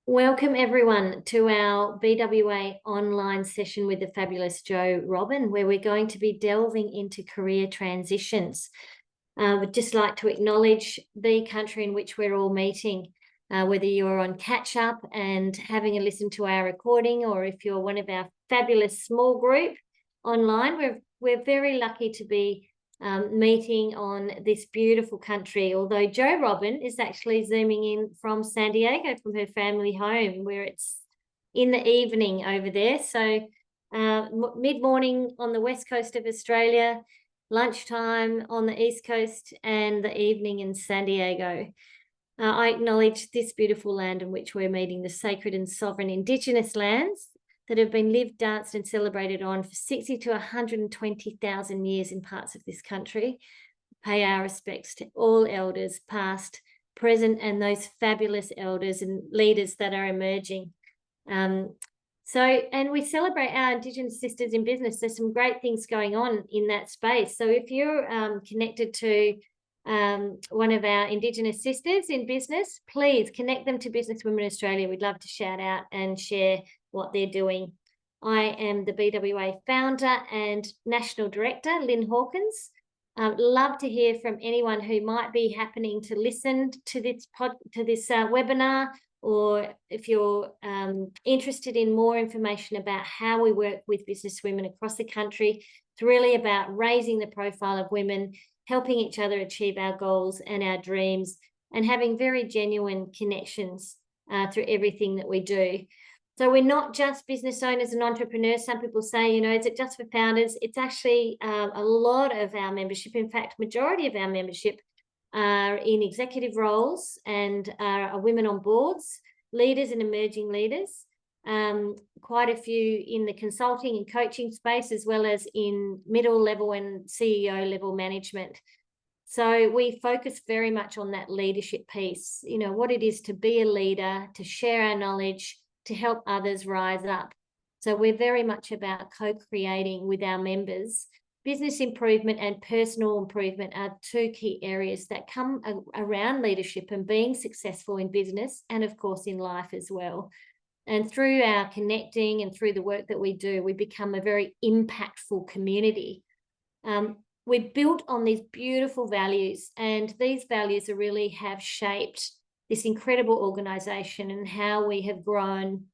Welcome everyone to our BWA online session with the fabulous Jo Robyn, where we're going to be delving into career transitions. We'd just like to acknowledge the country in which we're all meeting, whether you're on catch up and having a listen to our recording, or if you're one of our fabulous small group online. We're very lucky to be meeting on this beautiful country, although Jo Robyn is actually zooming in from San Diego, from her family home, where it's in the evening over there. So mid-morning on the west coast of Australia, lunchtime on the east coast, and the evening in San Diego. I acknowledge this beautiful land in which we're meeting, the sacred and sovereign Indigenous lands that have been lived, danced and celebrated on for 60 to 120,000 years in parts of this country. Pay our respects to all elders, past, present, and those fabulous elders and leaders that are emerging. And we celebrate our Indigenous sisters in business. There's some great things going on in that space. So if you're connected to one of our Indigenous sisters in business, please connect them to Business Women Australia. We'd love to shout out and share what they're doing. I am the BWA founder and national director, Lynn Hawkins. Love to hear from anyone who might be happening to listen to this webinar, or if you're interested in more information about how we work with business women across the country. It's really about raising the profile of women, helping each other achieve our goals and our dreams, and having very genuine connections through everything that we do. So we're not just business owners and entrepreneurs. Some people say, is it just for founders? It's actually a lot of our membership. In fact, majority of our membership are in executive roles and are women on boards, leaders and emerging leaders. Quite a few in the consulting and coaching space, as well as in middle level and CEO level management. So we focus very much on that leadership piece, what it is to be a leader, to share our knowledge, to help others rise up. So we're very much about co-creating with our members. Business improvement and personal improvement are two key areas that come around leadership and being successful in business, and of course in life as well. And through our connecting and through the work that we do, we become a very impactful community. We're built on these beautiful values, and these values really have shaped this incredible organisation and how we have grown.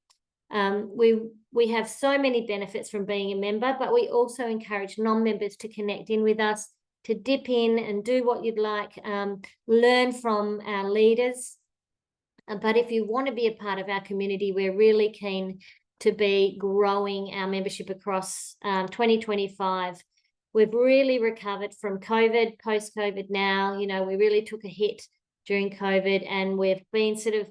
We have so many benefits from being a member, but we also encourage non-members to connect in with us, to dip in and do what you'd like, learn from our leaders. But if you want to be a part of our community, we're really keen to be growing our membership across 2025. We've really recovered from COVID, post-COVID now. We really took a hit during COVID, and we've been sort of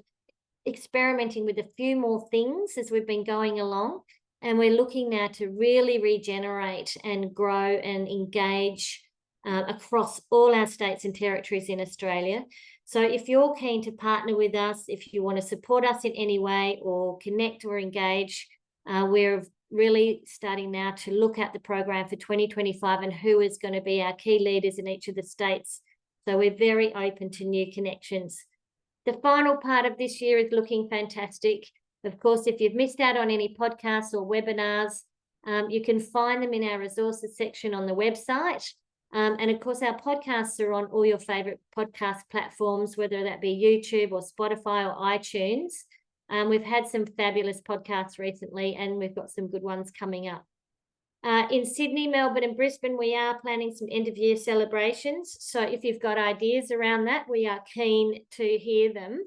experimenting with a few more things as we've been going along. And we're looking now to really regenerate and grow and engage across all our states and territories in Australia. So if you're keen to partner with us, if you want to support us in any way or connect or engage, we're really starting now to look at the program for 2025 and who is going to be our key leaders in each of the states. So we're very open to new connections. The final part of this year is looking fantastic. Of course, if you've missed out on any podcasts or webinars, you can find them in our resources section on the website. And of course, our podcasts are on all your favorite podcast platforms, whether that be YouTube or Spotify or iTunes. We've had some fabulous podcasts recently, and we've got some good ones coming up. In Sydney, Melbourne and Brisbane, we are planning some end-of-year celebrations. So if you've got ideas around that, we are keen to hear them.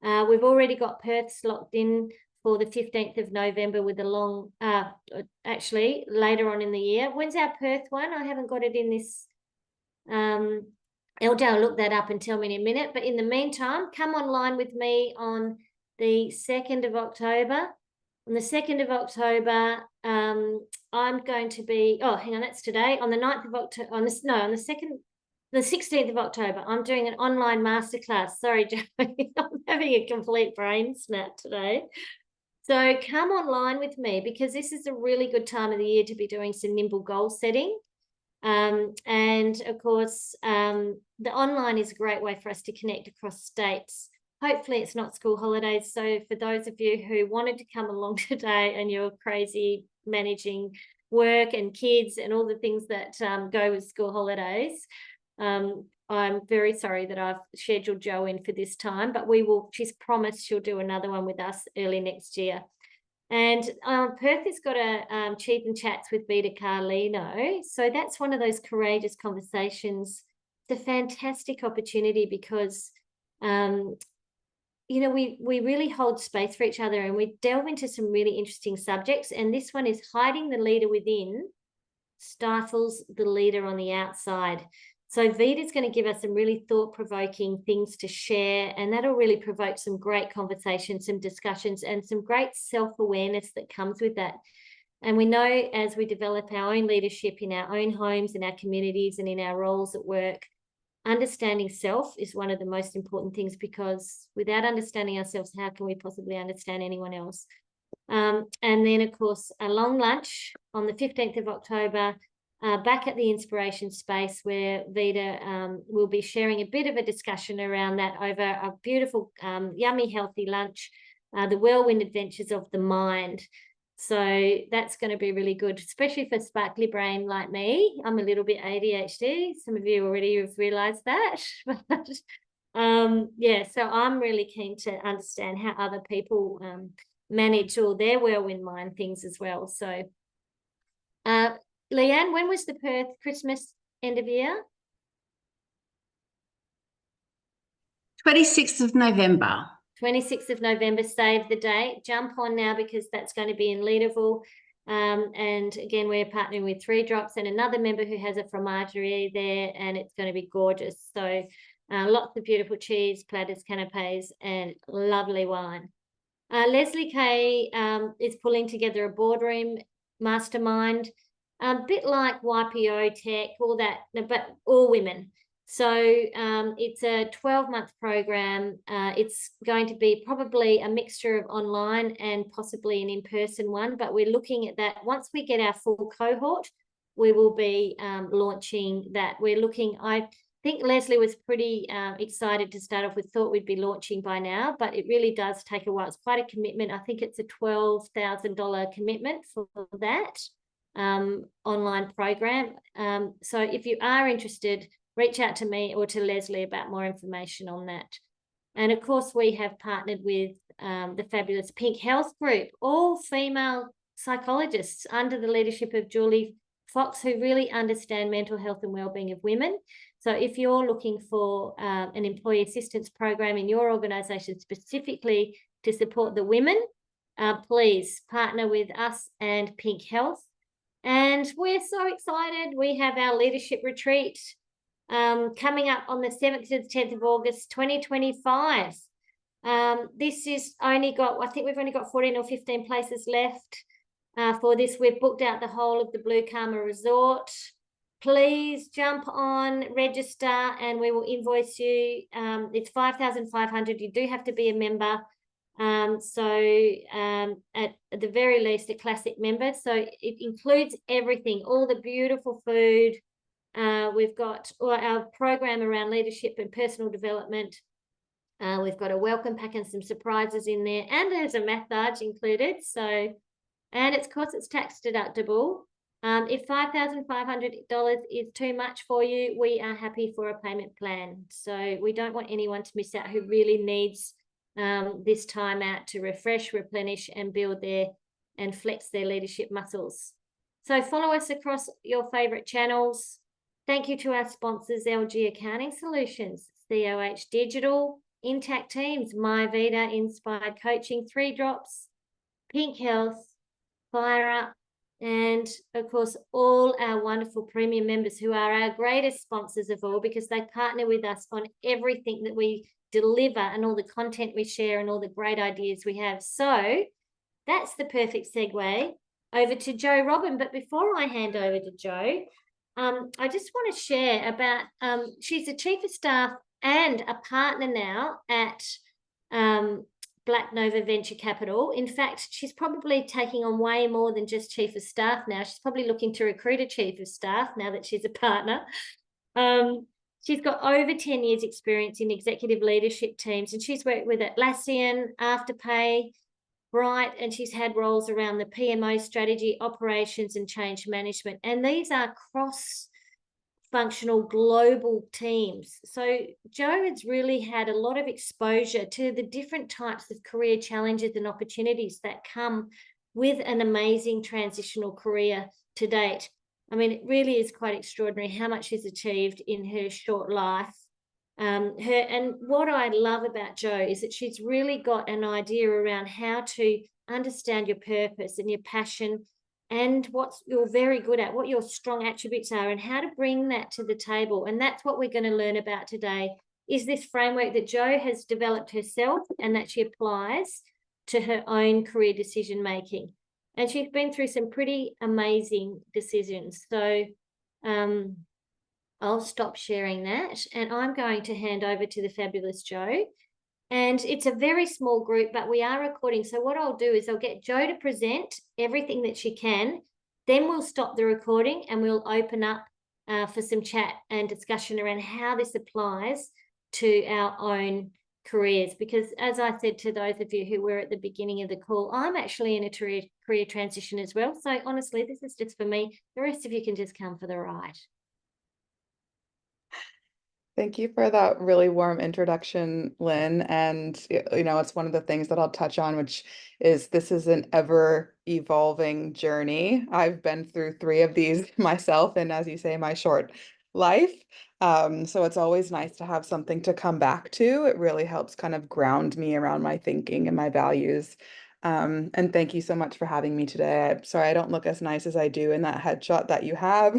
We've already got Perth locked in for the 15th of November with a long, actually later on in the year. When's our Perth one? I haven't got it in this. Elda will look that up and tell me in a minute. But in the meantime, come online with me on the 2nd of October. On the 2nd of October, I'm going to be, hang on, that's today. On the 9th of October, the 16th of October, I'm doing an online masterclass. Sorry, Joey, I'm having a complete brain snap today. So come online with me, because this is a really good time of the year to be doing some nimble goal setting. And of course, the online is a great way for us to connect across states. hopefully it's not school holidays. So for those of you who wanted to come along today and you're crazy managing work and kids and all the things that go with school holidays, I'm very sorry that I've scheduled Jo in for this time, but she's promised she'll do another one with us early next year. And Perth has got a Cheap and Chats with Vita Carlino. So that's one of those courageous conversations. It's a fantastic opportunity because, you know, we really hold space for each other and we delve into some really interesting subjects. And this one is hiding the leader within stifles the leader on the outside. So Vita's going to give us some really thought-provoking things to share, and that'll really provoke some great conversations, some discussions, and some great self-awareness that comes with that. And we know as we develop our own leadership in our own homes, in our communities, and in our roles at work, understanding self is one of the most important things, because without understanding ourselves, how can we possibly understand anyone else? And then, of course, a long lunch on the 15th of October, back at the Inspiration Space, where Vita will be sharing a bit of a discussion around that over a beautiful, yummy, healthy lunch, the whirlwind adventures of the mind. So that's going to be really good, especially for sparkly brain like me. I'm a little bit ADHD. Some of you already have realised that. But, yeah, so I'm really keen to understand how other people manage all their whirlwind mind things as well. So Leanne, when was the Perth Christmas end of year? 26th of November. 26th of November, save the date. Jump on now, because that's going to be in Leaderville. And again, we're partnering with 3 Drops and another member who has a fromagerie there, and it's going to be gorgeous. So lots of beautiful cheese, platters, canapes, and lovely wine. Leslie Kay is pulling together a boardroom mastermind, a bit like YPO Tech, all that, but all women. So it's a 12-month program. It's going to be probably a mixture of online and possibly an in-person one, but we're looking at that. Once we get our full cohort, we will be launching that. We're looking, I think Leslie was pretty excited to start off with, thought we'd be launching by now, but it really does take a while. It's quite a commitment. I think it's a $12,000 commitment for that online program. So if you are interested, reach out to me or to Leslie about more information on that. And of course, we have partnered with the fabulous Pink Health Group, all female psychologists under the leadership of Julie Fox, who really understand mental health and wellbeing of women. So if you're looking for an employee assistance program in your organisation specifically to support the women, please partner with us and Pink Health. And we're so excited. We have our leadership retreat coming up on the 7th to the 10th of August, 2025. This is only got, I think we've only got 14 or 15 places left for this. We've booked out the whole of the Blue Karma Resort. Please jump on, register, and we will invoice you. It's $5,500. You do have to be a member. At the very least, a classic member. So it includes everything, all the beautiful food. We've got our program around leadership and personal development. We've got a welcome pack and some surprises in there, and there's a massage included. So, and of course, it's tax deductible. If $5,500 is too much for you, we are happy for a payment plan. So we don't want anyone to miss out who really needs this time out to refresh, replenish, and build their and flex their leadership muscles. So follow us across your favourite channels. Thank you to our sponsors, LG Accounting Solutions, COH Digital, Intact Teams, MyVita, Inspired Coaching, 3 Drops, Pink Health, Fire Up, and of course, all our wonderful premium members who are our greatest sponsors of all, because they partner with us on everything that we deliver and all the content we share and all the great ideas we have. So that's the perfect segue over to Jo Robyn. But before I hand over to Jo, I just want to share about, she's the Chief of Staff and a partner now at Black Nova Venture Capital. In fact, she's probably taking on way more than just Chief of Staff now. She's probably looking to recruit a Chief of Staff now that she's a partner. She's got over 10 years experience in executive leadership teams, and she's worked with Atlassian, Afterpay, Brighte, and she's had roles around the PMO strategy, operations, and change management. And these are cross-functional global teams. So Jo has really had a lot of exposure to the different types of career challenges and opportunities that come with an amazing transitional career to date. I mean, it really is quite extraordinary how much she's achieved in her short life. And what I love about Jo is that she's really got an idea around how to understand your purpose and your passion and what you're very good at, what your strong attributes are, and how to bring that to the table. And that's what we're going to learn about today, is this framework that Jo has developed herself and that she applies to her own career decision making. And she's been through some pretty amazing decisions. So I'll stop sharing that, and I'm going to hand over to the fabulous Jo. And it's a very small group, but we are recording. So what I'll do is I'll get Jo to present everything that she can. Then we'll stop the recording and we'll open up for some chat and discussion around how this applies to our own careers. Because as I said to those of you who were at the beginning of the call, I'm actually in a career transition as well. So honestly, this is just for me. The rest of you can just come for the ride. Thank you for that really warm introduction, Lynn. And, it's one of the things that I'll touch on, which is this is an ever evolving journey. I've been through 3 of these myself, and as you say, my short life. So it's always nice to have something to come back to. It really helps kind of ground me around my thinking and my values. And thank you so much for having me today. I'm sorry I don't look as nice as I do in that headshot that you have.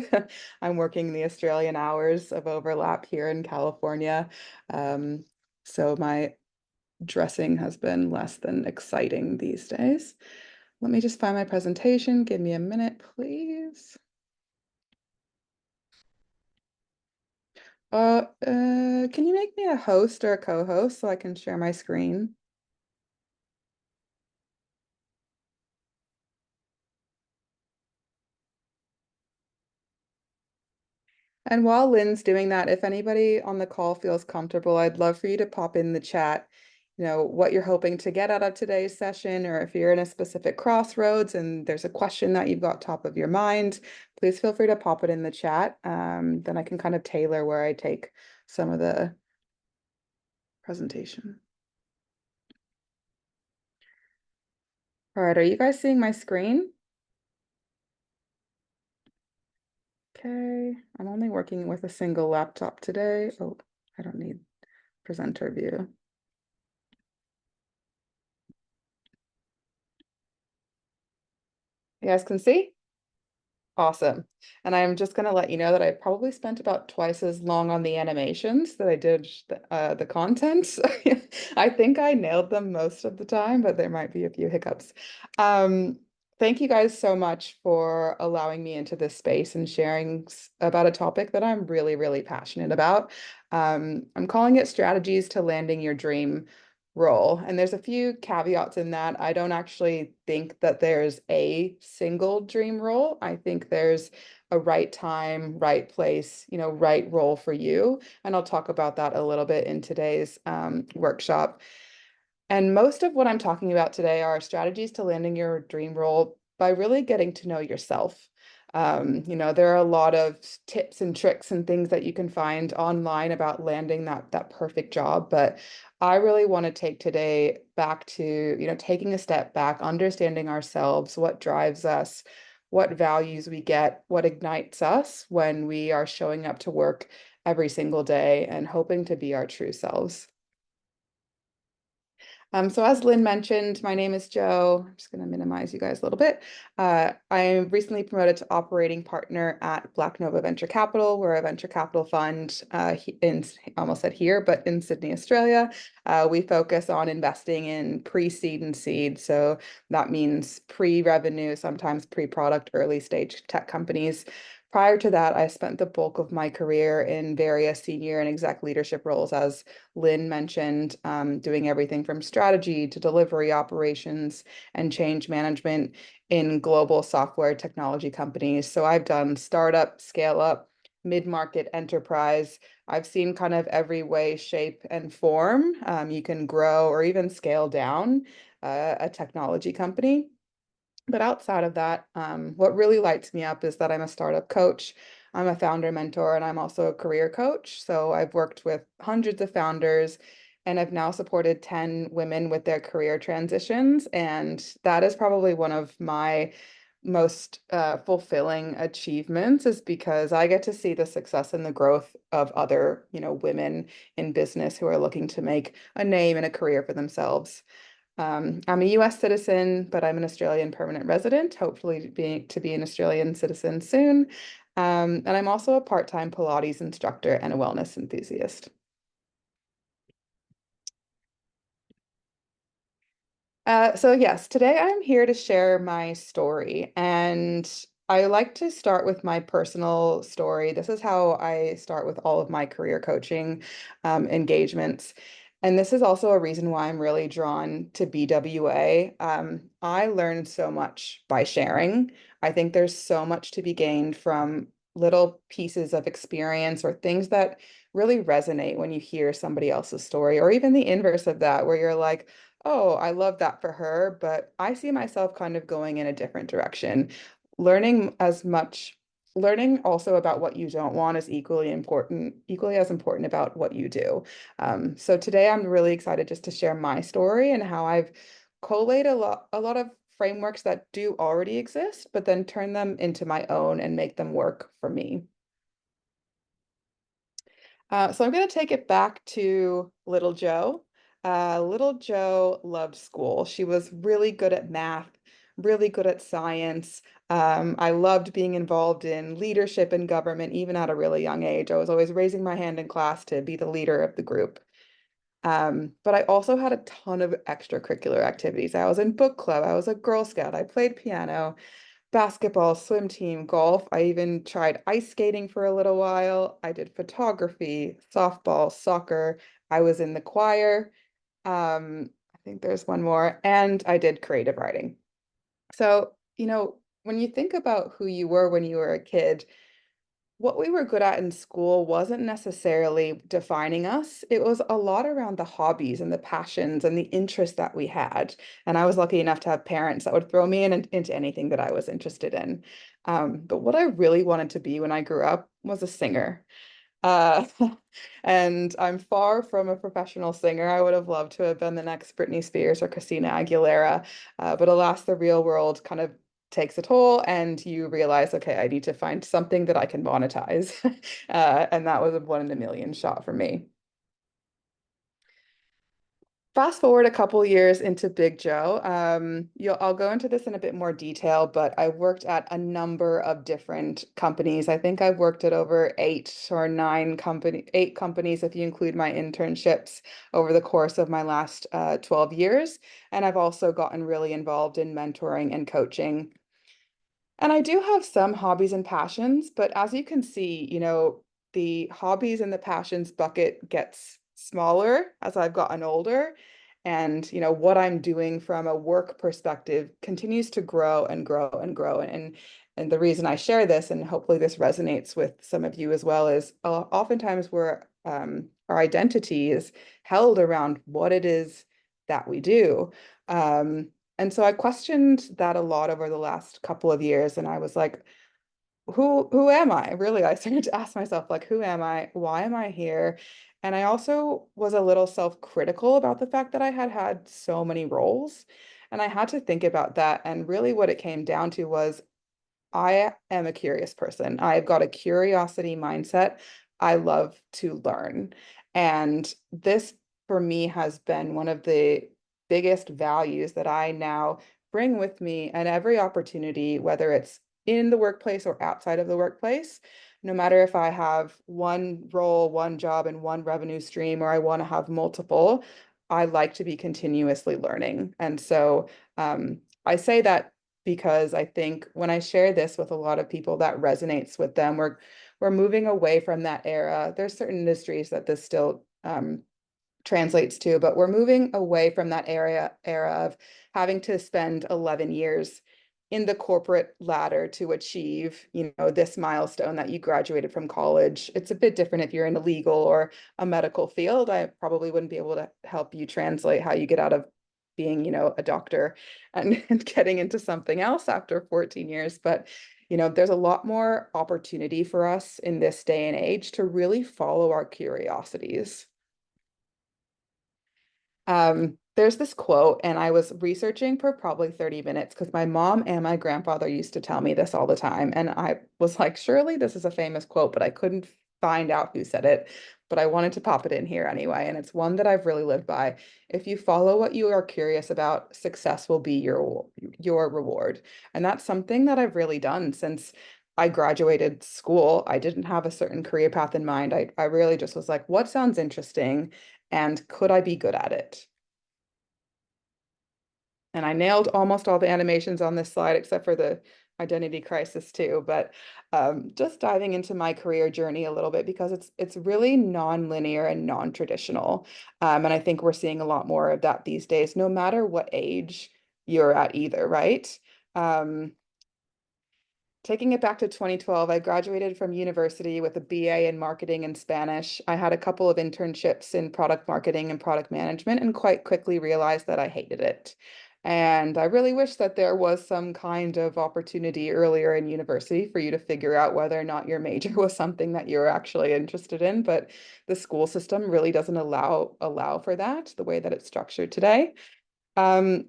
I'm working the Australian hours of overlap here in California. So my dressing has been less than exciting these days. Let me just find my presentation. Give me a minute, please. Can you make me a host or a co-host so I can share my screen? And while Lynn's doing that, if anybody on the call feels comfortable, I'd love for you to pop in the chat, what you're hoping to get out of today's session, or if you're in a specific crossroads and there's a question that you've got top of your mind, please feel free to pop it in the chat. Then I can kind of tailor where I take some of the presentation. All right, are you guys seeing my screen? Okay, I'm only working with a single laptop today. Oh, I don't need presenter view. You guys can see? Awesome. And I'm just going to let you know that I probably spent about twice as long on the animations that I did the content. I think I nailed them most of the time, but there might be a few hiccups. Thank you guys so much for allowing me into this space and sharing about a topic that I'm really, really passionate about. I'm calling it strategies to landing your dream role. And there's a few caveats in that. I don't actually think that there's a single dream role. I think there's a right time, right place, right role for you. And I'll talk about that a little bit in today's workshop. And most of what I'm talking about today are strategies to landing your dream role by really getting to know yourself. There are a lot of tips and tricks and things that you can find online about landing that perfect job, but I really want to take today back to, taking a step back, understanding ourselves, what drives us, what values we get, what ignites us when we are showing up to work every single day and hoping to be our true selves. So as Lynn mentioned, my name is Jo. I'm just going to minimize you guys a little bit. I am recently promoted to operating partner at Black Nova Venture Capital. We're a venture capital fund almost said here, but in Sydney, Australia. We focus on investing in pre-seed and seed. So that means pre-revenue, sometimes pre-product, early stage tech companies. Prior to that, I spent the bulk of my career in various senior and exec leadership roles, as Lynn mentioned, doing everything from strategy to delivery operations and change management in global software technology companies. So I've done startup, scale up, mid-market enterprise. I've seen kind of every way, shape, and form you can grow or even scale down a technology company. But outside of that, what really lights me up is that I'm a startup coach. I'm a founder mentor, and I'm also a career coach. So I've worked with hundreds of founders, and I've now supported 10 women with their career transitions. And that is probably one of my most fulfilling achievements, is because I get to see the success and the growth of other, women in business who are looking to make a name and a career for themselves. I'm a US citizen, but I'm an Australian permanent resident, hopefully to be an Australian citizen soon. And I'm also a part-time Pilates instructor and a wellness enthusiast. So yes, today I'm here to share my story, and I like to start with my personal story. This is how I start with all of my career coaching engagements. And this is also a reason why I'm really drawn to BWA. I learned so much by sharing. I think there's so much to be gained from little pieces of experience or things that really resonate when you hear somebody else's story, or even the inverse of that, where you're like, oh, I love that for her, but I see myself kind of going in a different direction. Learning as much, learning also about what you don't want is equally as important about what you do. So today I'm really excited just to share my story and how I've collated a lot of frameworks that do already exist, but then turn them into my own and make them work for me. So I'm going to take it back to little Jo. Little Jo loved school. She was really good at math, really good at science. I loved being involved in leadership and government, even at a really young age. I was always raising my hand in class to be the leader of the group. But I also had a ton of extracurricular activities. I was in book club. I was a Girl Scout. I played piano, basketball, swim team, golf. I even tried ice skating for a little while. I did photography, softball, soccer. I was in the choir. I think there's one more, and I did creative writing. So, when you think about who you were when you were a kid, what we were good at in school wasn't necessarily defining us. It was a lot around the hobbies and the passions and the interests that we had. And I was lucky enough to have parents that would throw me into anything that I was interested in. But what I really wanted to be when I grew up was a singer. Uh, and I'm far from a professional singer. I would have loved to have been the next Britney Spears or Christina Aguilera. But alas, the real world kind of takes a toll, and you realize, okay, I need to find something that I can monetize. And that was a one in a million shot for me. Fast forward a couple years into Big Joe. I'll go into this in a bit more detail, but I've worked at a number of different companies. I think I've worked at over 8 companies if you include my internships over the course of my last 12 years. And I've also gotten really involved in mentoring and coaching. And I do have some hobbies and passions, but as you can see, the hobbies and the passions bucket gets smaller as I've gotten older. And, what I'm doing from a work perspective continues to grow and grow and grow. And the reason I share this, and hopefully this resonates with some of you as well, is oftentimes our identity is held around what it is that we do. And so I questioned that a lot over the last couple of years, and I was like, who am I? Really, I started to ask myself, like, who am I? Why am I here? And I also was a little self-critical about the fact that I had had so many roles. And I had to think about that. And really what it came down to was I am a curious person. I've got a curiosity mindset. I love to learn. And this, for me, has been one of the biggest values that I now bring with me at every opportunity, whether it's in the workplace or outside of the workplace. No matter if I have one role, one job, and one revenue stream, or I want to have multiple, I like to be continuously learning. And so I say that because I think when I share this with a lot of people, that resonates with them. We're moving away from that era. There's certain industries that this still translates to, but we're moving away from that era of having to spend 11 years in the corporate ladder to achieve, this milestone that you graduated from college. It's a bit different if you're in a legal or a medical field. I probably wouldn't be able to help you translate how you get out of being, a doctor and getting into something else after 14 years. But, there's a lot more opportunity for us in this day and age to really follow our curiosities. There's this quote, and I was researching for probably 30 minutes because my mom and my grandfather used to tell me this all the time. And I was like, surely this is a famous quote, but I couldn't find out who said it. But I wanted to pop it in here anyway. And it's one that I've really lived by. If you follow what you are curious about, success will be your reward. And that's something that I've really done since I graduated school. I didn't have a certain career path in mind. I really just was like, what sounds interesting? And could I be good at it? And I nailed almost all the animations on this slide, except for the identity crisis too. But just diving into my career journey a little bit, because it's really non-linear and non-traditional. And I think we're seeing a lot more of that these days, no matter what age you're at either, right? Taking it back to 2012, I graduated from university with a BA in marketing and Spanish. I had a couple of internships in product marketing and product management and quite quickly realized that I hated it. And I really wish that there was some kind of opportunity earlier in university for you to figure out whether or not your major was something that you're actually interested in. But the school system really doesn't allow for that the way that it's structured today. So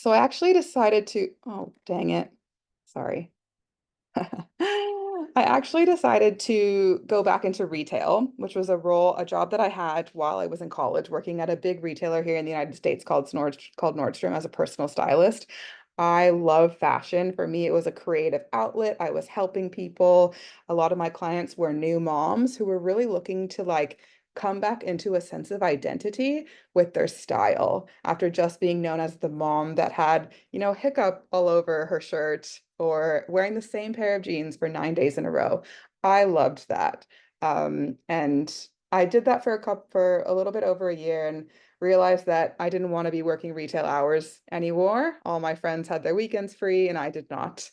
I actually decided to, oh, dang it. Sorry. I actually decided to go back into retail, which was a job that I had while I was in college, working at a big retailer here in the United States called Nordstrom as a personal stylist. I love fashion. For me, it was a creative outlet. I was helping people. A lot of my clients were new moms who were really looking to come back into a sense of identity with their style after just being known as the mom that had, hiccup all over her shirt or wearing the same pair of jeans for 9 days in a row. I loved that. And I did that for a little bit over a year and realized that I didn't want to be working retail hours anymore. All my friends had their weekends free and I did not.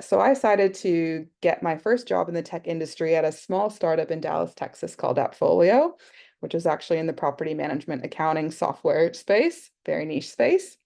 So I decided to get my first job in the tech industry at a small startup in Dallas, Texas called Appfolio, which is actually in the property management accounting software space, very niche space.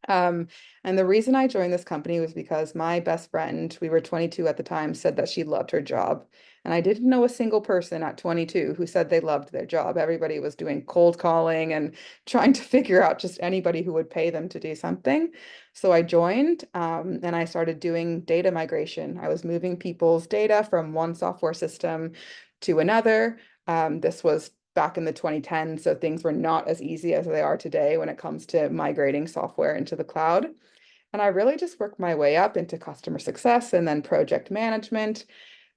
And the reason I joined this company was because my best friend, we were 22 at the time, said that she loved her job. And I didn't know a single person at 22 who said they loved their job. Everybody was doing cold calling and trying to figure out just anybody who would pay them to do something. So I joined and I started doing data migration. I was moving people's data from one software system to another. This was back in the 2010s, so things were not as easy as they are today when it comes to migrating software into the cloud. And I really just worked my way up into customer success and then project management.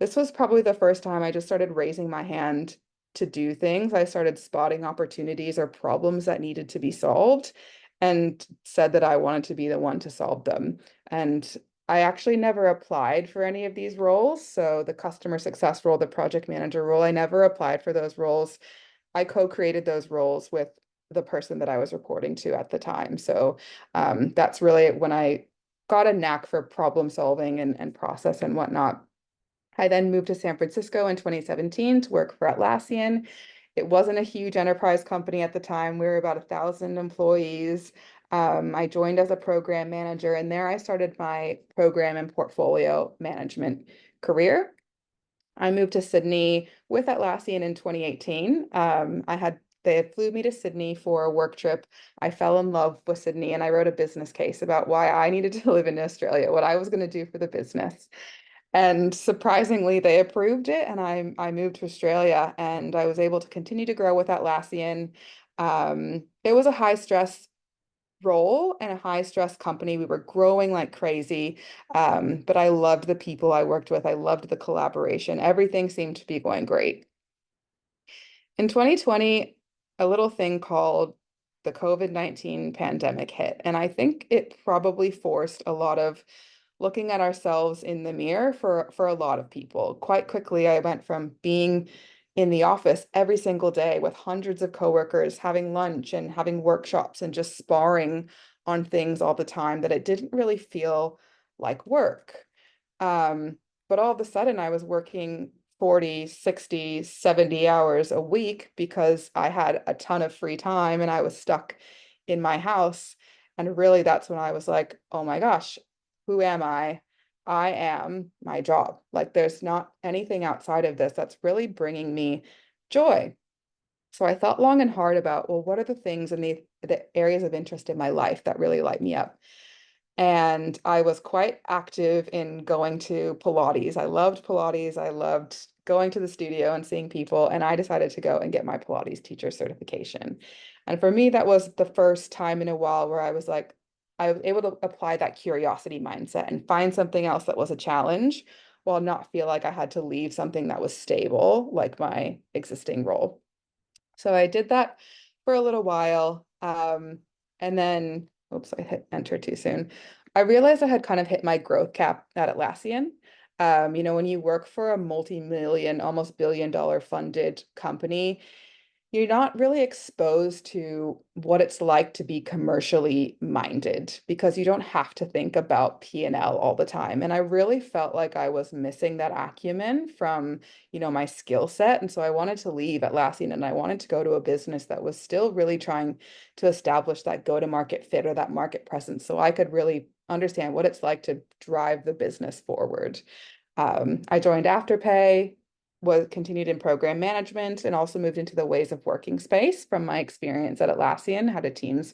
This was probably the first time I just started raising my hand to do things. I started spotting opportunities or problems that needed to be solved and said that I wanted to be the one to solve them. And I actually never applied for any of these roles. So the customer success role, the project manager role, I never applied for those roles. I co-created those roles with the person that I was reporting to at the time. So that's really when I got a knack for problem solving and process and whatnot. I then moved to San Francisco in 2017 to work for Atlassian. It wasn't a huge enterprise company at the time. We were about 1,000 employees. I joined as a program manager, and there I started my program and portfolio management career. I moved to Sydney with Atlassian in 2018. They had flew me to Sydney for a work trip. I fell in love with Sydney and I wrote a business case about why I needed to live in Australia, what I was going to do for the business. And surprisingly, they approved it and I moved to Australia and I was able to continue to grow with Atlassian. It was a high stress role and a high stress company. We were growing like crazy. But I loved the people I worked with. I loved the collaboration. Everything seemed to be going great. In 2020, a little thing called the COVID-19 pandemic hit. And I think it probably forced a lot of looking at ourselves in the mirror for a lot of people. Quite quickly, I went from being in the office every single day with hundreds of coworkers, having lunch and having workshops and just sparring on things all the time that it didn't really feel like work. But all of a sudden I was working 40, 60, 70 hours a week because I had a ton of free time and I was stuck in my house. And really, that's when I was like, oh my gosh, who am I? I am my job. Like, there's not anything outside of this that's really bringing me joy. So I thought long and hard about, well, what are the things in the areas of interest in my life that really light me up? And I was quite active in going to Pilates. I loved Pilates. I loved going to the studio and seeing people. And I decided to go and get my Pilates teacher certification. And for me, that was the first time in a while where I was like, I was able to apply that curiosity mindset and find something else that was a challenge while not feel like I had to leave something that was stable, like my existing role. So I did that for a little while. And then, oops, I hit enter too soon. I realized I had kind of hit my growth cap at Atlassian. When you work for a multi-million, almost billion-dollar funded company, you're not really exposed to what it's like to be commercially minded because you don't have to think about P&L all the time. And I really felt like I was missing that acumen from, my skill set. And so I wanted to leave Atlassian and I wanted to go to a business that was still really trying to establish that go-to-market fit or that market presence so I could really understand what it's like to drive the business forward. I joined Afterpay, was continued in program management, and also moved into the ways of working space from my experience at Atlassian, how do teams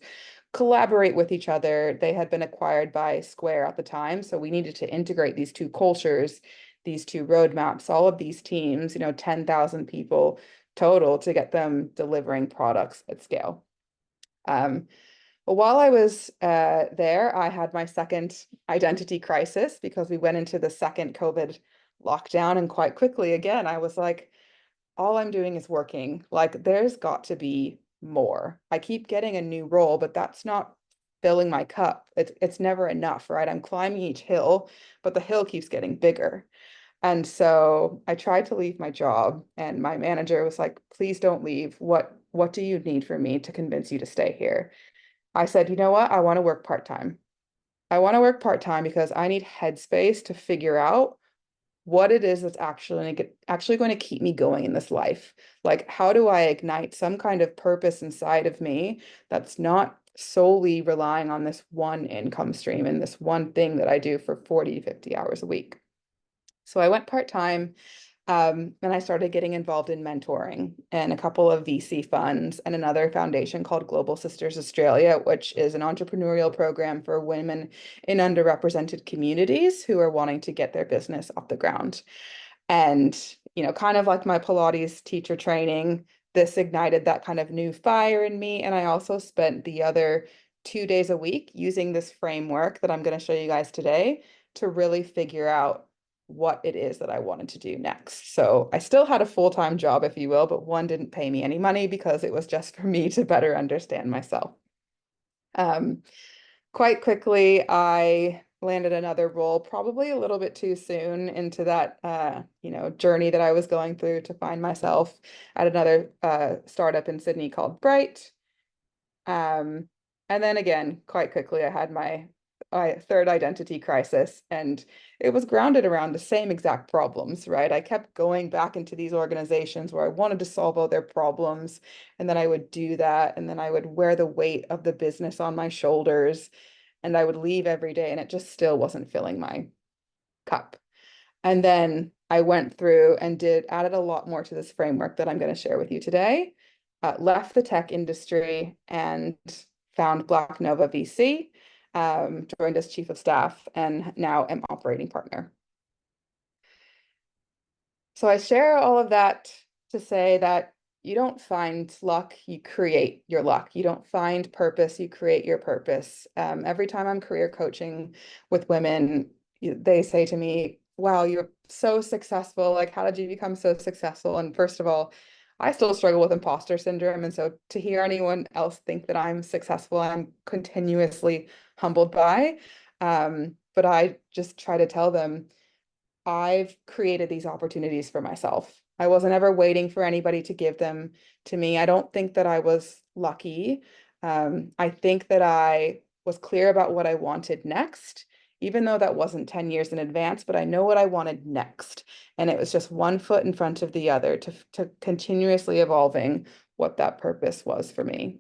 collaborate with each other. They had been acquired by Square at the time, so we needed to integrate these two cultures, these two roadmaps, all of these teams, 10,000 people total to get them delivering products at scale. But while I was there, I had my second identity crisis because we went into the second COVID lockdown. And quite quickly, again, I was like, all I'm doing is working. Like, there's got to be more. I keep getting a new role, but that's not filling my cup. It's never enough, right? I'm climbing each hill, but the hill keeps getting bigger. And so I tried to leave my job, and my manager was like, please don't leave. What do you need from me to convince you to stay here? I said, you know what? I want to work part-time. I want to work part-time because I need headspace to figure out what it is that's actually going to keep me going in this life. Like, how do I ignite some kind of purpose inside of me that's not solely relying on this one income stream and this one thing that I do for 40, 50 hours a week? So I went part-time. And I started getting involved in mentoring and a couple of VC funds and another foundation called Global Sisters Australia, which is an entrepreneurial program for women in underrepresented communities who are wanting to get their business off the ground. And, kind of like my Pilates teacher training, this ignited that kind of new fire in me. And I also spent the other 2 days a week using this framework that I'm going to show you guys today to really figure out what it is that I wanted to do next. So I still had a full-time job, if you will, but one didn't pay me any money because it was just for me to better understand myself. Quite quickly, I landed another role, probably a little bit too soon into that, journey that I was going through to find myself at another startup in Sydney called Brighte. And then again, quite quickly, I had my third identity crisis, and it was grounded around the same exact problems, right? I kept going back into these organizations where I wanted to solve all their problems, and then I would do that, and then I would wear the weight of the business on my shoulders, and I would leave every day, and it just still wasn't filling my cup. And then I went through and added a lot more to this framework that I'm going to share with you today. Left the tech industry and found Black Nova VC, joined as chief of staff, and now am operating partner. So I share all of that to say that you don't find luck, you create your luck. You don't find purpose, you create your purpose. Every time I'm career coaching with women, they say to me, wow, you're so successful. Like, how did you become so successful? And first of all, I still struggle with imposter syndrome. And so to hear anyone else think that I'm successful, I'm continuously humbled by. But I just try to tell them, I've created these opportunities for myself. I wasn't ever waiting for anybody to give them to me. I don't think that I was lucky. I think that I was clear about what I wanted next, even though that wasn't 10 years in advance, but I know what I wanted next. And it was just one foot in front of the other to continuously evolving what that purpose was for me.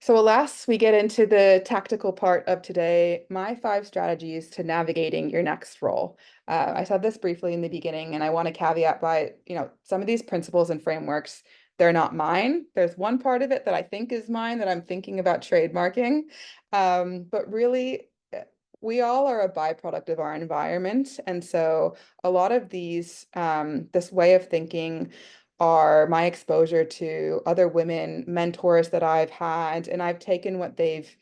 So alas, we get into the tactical part of today, my 5 strategies to navigating your next role. I said this briefly in the beginning, and I want to caveat by, some of these principles and frameworks, they're not mine. There's one part of it that I think is mine that I'm thinking about trademarking. But really, we all are a byproduct of our environment. And so a lot of these, this way of thinking are my exposure to other women mentors that I've had, and I've taken what they've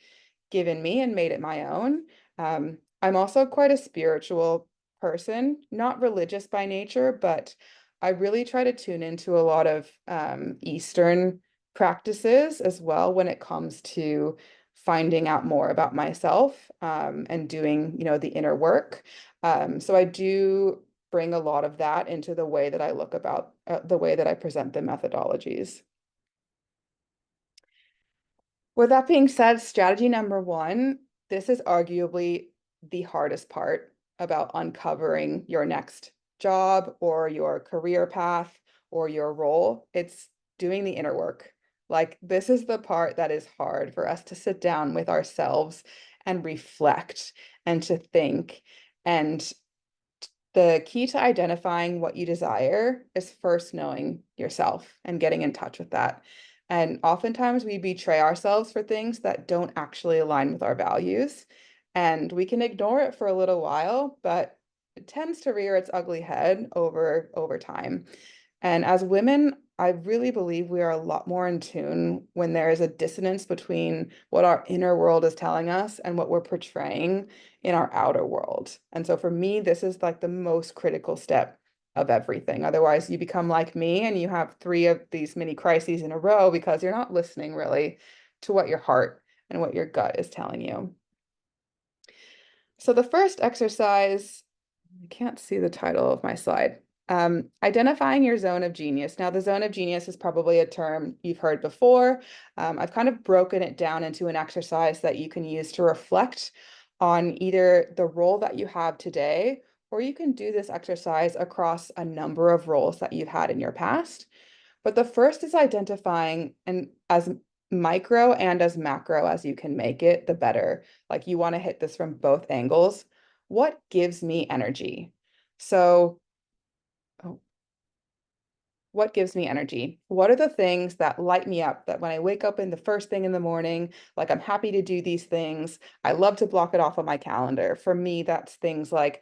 given me and made it my own. I'm also quite a spiritual person, not religious by nature, but I really try to tune into a lot of Eastern practices as well when it comes to finding out more about myself and doing, the inner work. So I do bring a lot of that into the way that I look about the way that I present the methodologies. With that being said, strategy number 1, this is arguably the hardest part about uncovering your next job or your career path or your role. It's doing the inner work. Like, this is the part that is hard for us to sit down with ourselves and reflect and to think. And the key to identifying what you desire is first knowing yourself and getting in touch with that. And oftentimes we betray ourselves for things that don't actually align with our values. And we can ignore it for a little while, but it tends to rear its ugly head over time. And as women, I really believe we are a lot more in tune when there is a dissonance between what our inner world is telling us and what we're portraying in our outer world. And so for me, this is like the most critical step of everything. Otherwise, you become like me and you have 3 of these mini crises in a row because you're not listening really to what your heart and what your gut is telling you. So the first exercise, I can't see the title of my slide. Identifying your zone of genius. Now, the zone of genius is probably a term you've heard before. I've kind of broken it down into an exercise that you can use to reflect on either the role that you have today, or you can do this exercise across a number of roles that you've had in your past. But the first is identifying, and as micro and as macro as you can make it, the better. Like, you want to hit this from both angles. What gives me energy? So, what gives me energy? What are the things that light me up, that when I wake up in the first thing in the morning, like, I'm happy to do these things. I love to block it off on my calendar. For me, that's things like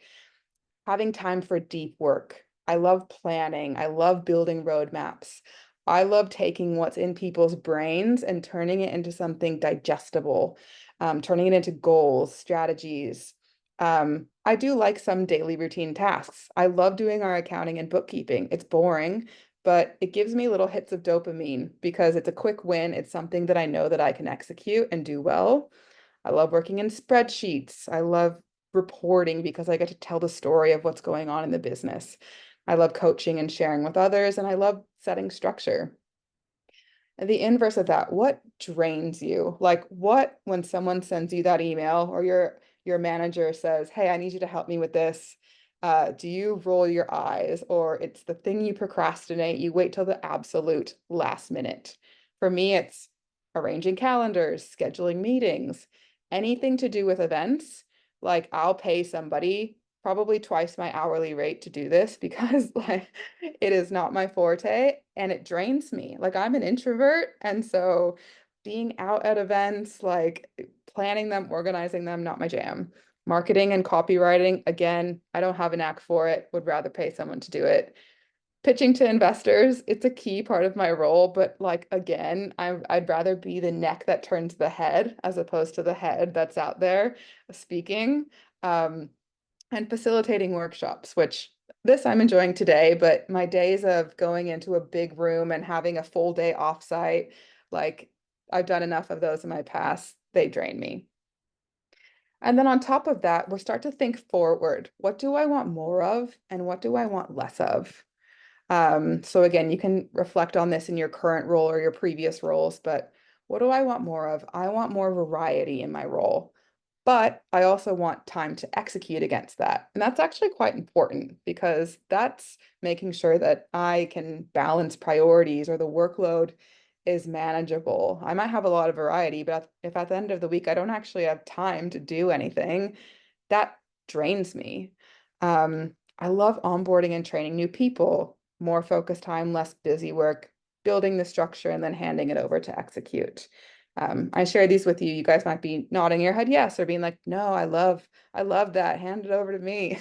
having time for deep work. I love planning. I love building roadmaps. I love taking what's in people's brains and turning it into something digestible, turning it into goals, strategies. I do like some daily routine tasks. I love doing our accounting and bookkeeping. It's boring, but it gives me little hits of dopamine because it's a quick win. It's something that I know that I can execute and do well. I love working in spreadsheets. I love reporting because I get to tell the story of what's going on in the business. I love coaching and sharing with others, and I love setting structure. And the inverse of that, what drains you? Like, what, when someone sends you that email or your manager says, "Hey, I need you to help me with this." Do you roll your eyes, or it's the thing you procrastinate, you wait till the absolute last minute? For me, it's arranging calendars, scheduling meetings, anything to do with events. Like, I'll pay somebody probably twice my hourly rate to do this because like it is not my forte and it drains me. Like, I'm an introvert, and so being out at events, like planning them, organizing them, not my jam. Marketing and copywriting, again, I don't have a knack for it, would rather pay someone to do it. Pitching to investors, it's a key part of my role, but like, again, I'd rather be the neck that turns the head as opposed to the head that's out there speaking. And facilitating workshops, which this I'm enjoying today, but my days of going into a big room and having a full day offsite, like, I've done enough of those in my past, they drain me. And then on top of that, we'll start to think forward. What do I want more of, and what do I want less of? So again, you can reflect on this in your current role or your previous roles, but What do I want more of? I want more variety in my role. But I also want time to execute against that. And that's actually quite important because that's making sure that I can balance priorities or the workload is manageable. I might have a lot of variety, but if at the end of the week I don't actually have time to do anything, that drains me. I love onboarding and training new people, more focused time, less busy work, building the structure and then handing it over to execute. I share these with you. You guys might be nodding your head yes, or being like, no, I love that. Hand it over to me.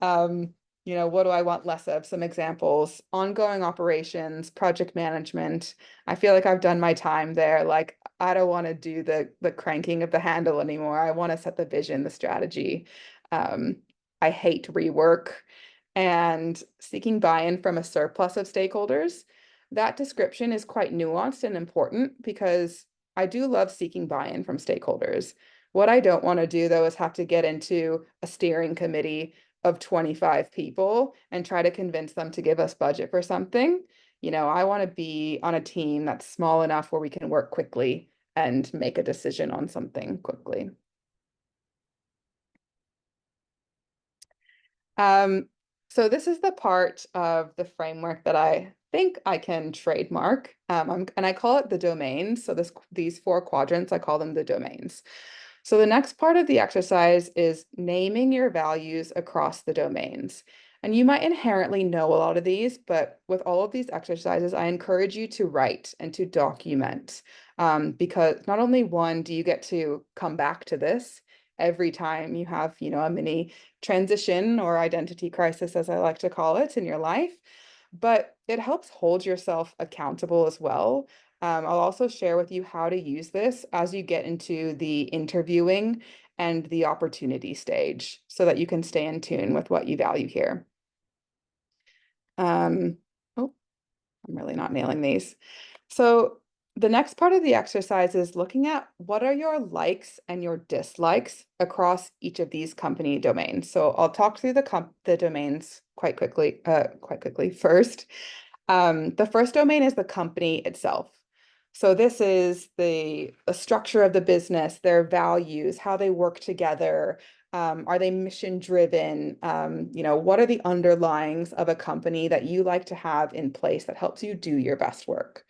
Um, what do I want less of? Some examples, ongoing operations, project management. I feel like I've done my time there. Like, I don't want to do the cranking of the handle anymore. I want to set the vision, the strategy. Um, I hate rework and seeking buy-in from a surplus of stakeholders. That description is quite nuanced and important because I do love seeking buy-in from stakeholders. What I don't want to do, though, is have to get into a steering committee of 25 people and try to convince them to give us budget for something. I want to be on a team that's small enough where we can work quickly and make a decision on something quickly. So this is the part of the framework that I think I can trademark, and I call it the domains. So these 4 quadrants, I call them the domains. So the next part of the exercise is naming your values across the domains. And you might inherently know a lot of these, but with all of these exercises, I encourage you to write and to document, because not only one, do you get to come back to this every time you have, a mini transition or identity crisis, as I like to call it, in your life, but it helps hold yourself accountable as well. I'll also share with you how to use this as you get into the interviewing and the opportunity stage so that you can stay in tune with what you value here. Oh, I'm really not nailing these. So the next part of the exercise is looking at what are your likes and your dislikes across each of these company domains. So I'll talk through the domains quite quickly first. The first domain is the company itself. So this is the structure of the business, their values, how they work together. Are they mission driven? What are the underlyings of a company that you like to have in place that helps you do your best work?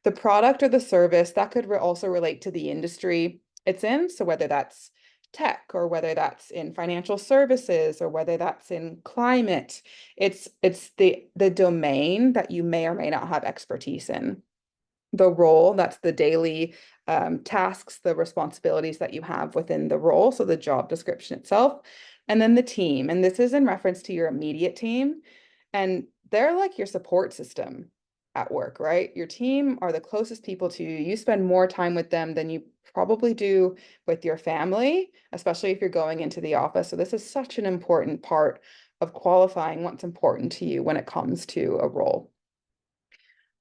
The product or the service that could also relate to the industry it's in. So whether that's tech or whether that's in financial services or whether that's in climate, it's the domain that you may or may not have expertise in. The role, that's the daily tasks, the responsibilities that you have within the role, so the job description itself, and then the team. And this is in reference to your immediate team, and they're like your support system at work, right? Your team are the closest people to you. You spend more time with them than you probably do with your family, especially if you're going into the office. So this is such an important part of qualifying what's important to you when it comes to a role.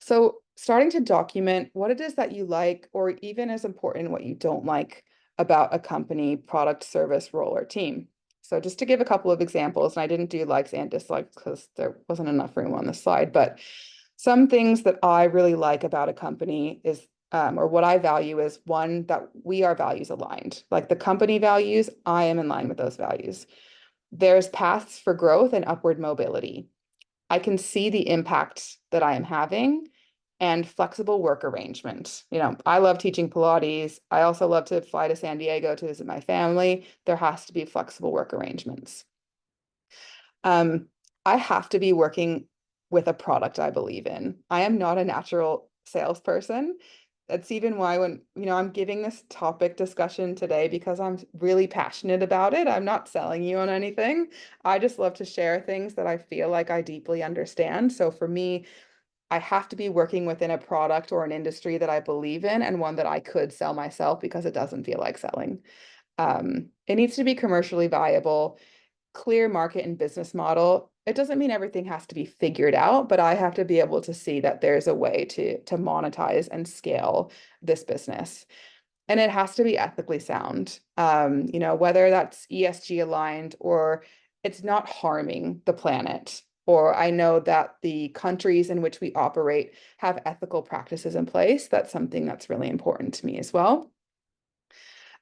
So starting to document what it is that you like, or even as important, what you don't like about a company, product, service, role, or team. So just to give a couple of examples, and I didn't do likes and dislikes because there wasn't enough room on the slide, but some things that I really like about a company is, or what I value is, one, that we are values aligned. Like the company values, I am in line with those values. There's paths for growth and upward mobility. I can see the impact that I am having and flexible work arrangements. I love teaching Pilates. I also love to fly to San Diego to visit my family. There has to be flexible work arrangements. I have to be working with a product I believe in. I am not a natural salesperson. That's even why when, I'm giving this topic discussion today because I'm really passionate about it. I'm not selling you on anything. I just love to share things that I feel like I deeply understand. So for me, I have to be working within a product or an industry that I believe in and one that I could sell myself because it doesn't feel like selling. It needs to be commercially viable, clear market and business model. It doesn't mean everything has to be figured out, but I have to be able to see that there's a way to monetize and scale this business. And it has to be ethically sound, whether that's ESG aligned or it's not harming the planet or I know that the countries in which we operate have ethical practices in place. That's something that's really important to me as well.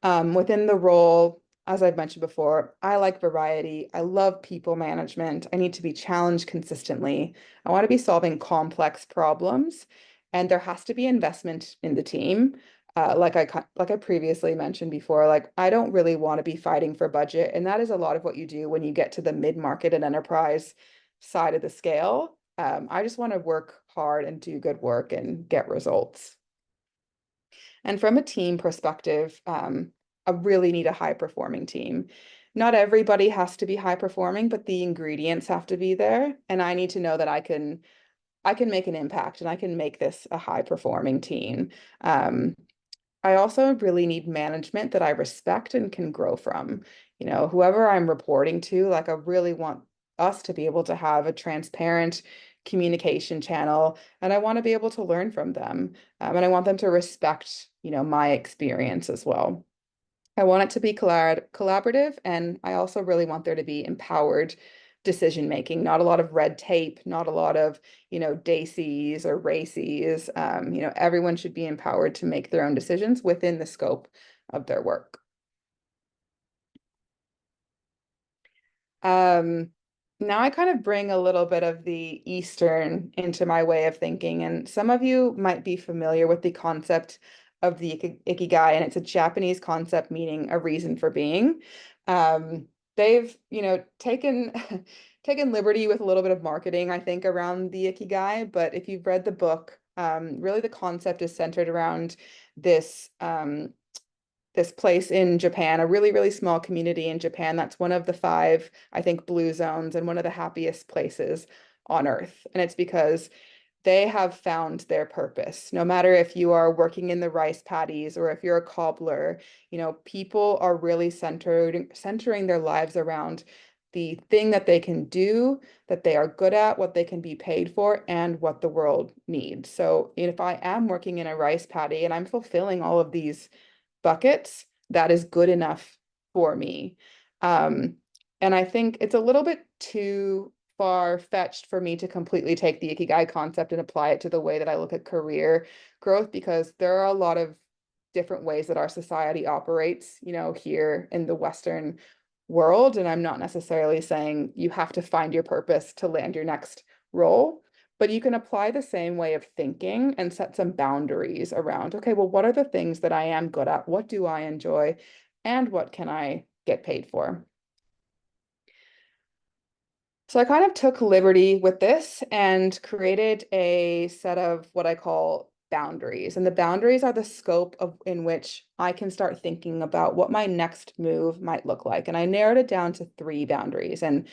Within the role, as I've mentioned before, I like variety. I love people management. I need to be challenged consistently. I want to be solving complex problems, and there has to be investment in the team. Like I previously mentioned before, like I don't really want to be fighting for budget, and that is a lot of what you do when you get to the mid-market and enterprise side of the scale. I just want to work hard and do good work and get results. And from a team perspective, I really need a high performing team. Not everybody has to be high performing, but the ingredients have to be there. And I need to know that I can make an impact and I can make this a high performing team. Um, I also really need management that I respect and can grow from. Whoever I'm reporting to, like I really want us to be able to have a transparent communication channel, and I want to be able to learn from them. And I want them to respect, my experience as well. I want it to be collaborative, and I also really want there to be empowered decision making, not a lot of red tape, not a lot of, DACs or RACs. Everyone should be empowered to make their own decisions within the scope of their work. Um, Now I kind of bring a little bit of the Eastern into my way of thinking, and some of you might be familiar with the concept of the ikigai, and it's a Japanese concept meaning a reason for being. They've, taken taken liberty with a little bit of marketing, I think, around the ikigai, but if you've read the book, really the concept is centered around this this place in Japan, a really, really small community in Japan. That's one of the five, I think, blue zones and one of the happiest places on earth. And it's because they have found their purpose. No matter if you are working in the rice paddies or if you're a cobbler, people are really centering their lives around the thing that they can do, that they are good at, what they can be paid for, and what the world needs. So if I am working in a rice paddy and I'm fulfilling all of these buckets, that is good enough for me. Um, and I think it's a little bit too far-fetched for me to completely take the ikigai concept and apply it to the way that I look at career growth, because there are a lot of different ways that our society operates, here in the Western world. And I'm not necessarily saying you have to find your purpose to land your next role, but you can apply the same way of thinking and set some boundaries around, okay, well, what are the things that I am good at? What do I enjoy? And what can I get paid for? So I kind of took liberty with this and created a set of what I call boundaries. And the boundaries are the scope of in which I can start thinking about what my next move might look like. And I narrowed it down to 3 boundaries. And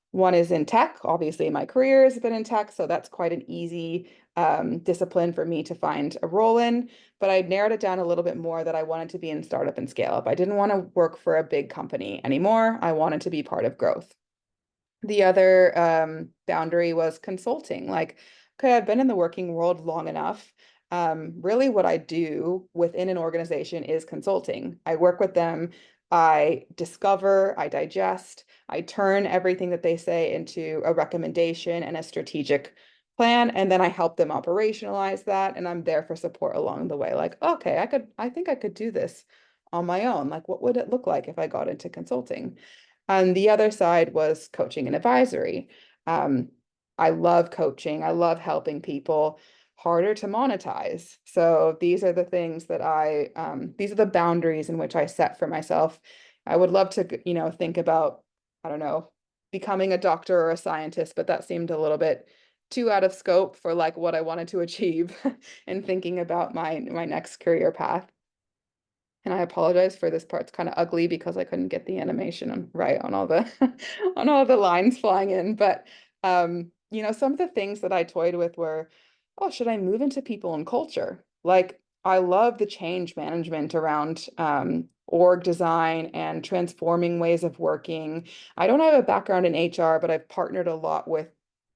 one is in tech. Obviously, my career has been in tech, so that's quite an easy discipline for me to find a role in. But I narrowed it down a little bit more that I wanted to be in startup and scale up. I didn't want to work for a big company anymore. I wanted to be part of growth. The other boundary was consulting. Like, okay, I've been in the working world long enough. Really, what I do within an organization is consulting. I work with them. I discover, I digest, I turn everything that they say into a recommendation and a strategic plan, and then I help them operationalize that, and I'm there for support along the way. Like, okay, I think I could do this on my own. Like, what would it look like if I got into consulting? And the other side was coaching and advisory. Um, I love coaching. I love helping people. Harder to monetize. So these are the things that these are the boundaries in which I set for myself. I would love to, think about, I don't know, becoming a doctor or a scientist, but that seemed a little bit too out of scope for like what I wanted to achieve and thinking about my next career path. And I apologize for this part's kind of ugly because I couldn't get the animation right on all the on all the lines flying in. But some of the things that I toyed with were, oh, should I move into people and culture? Like I love the change management around org design and transforming ways of working. I don't have a background in HR, but I've partnered a lot with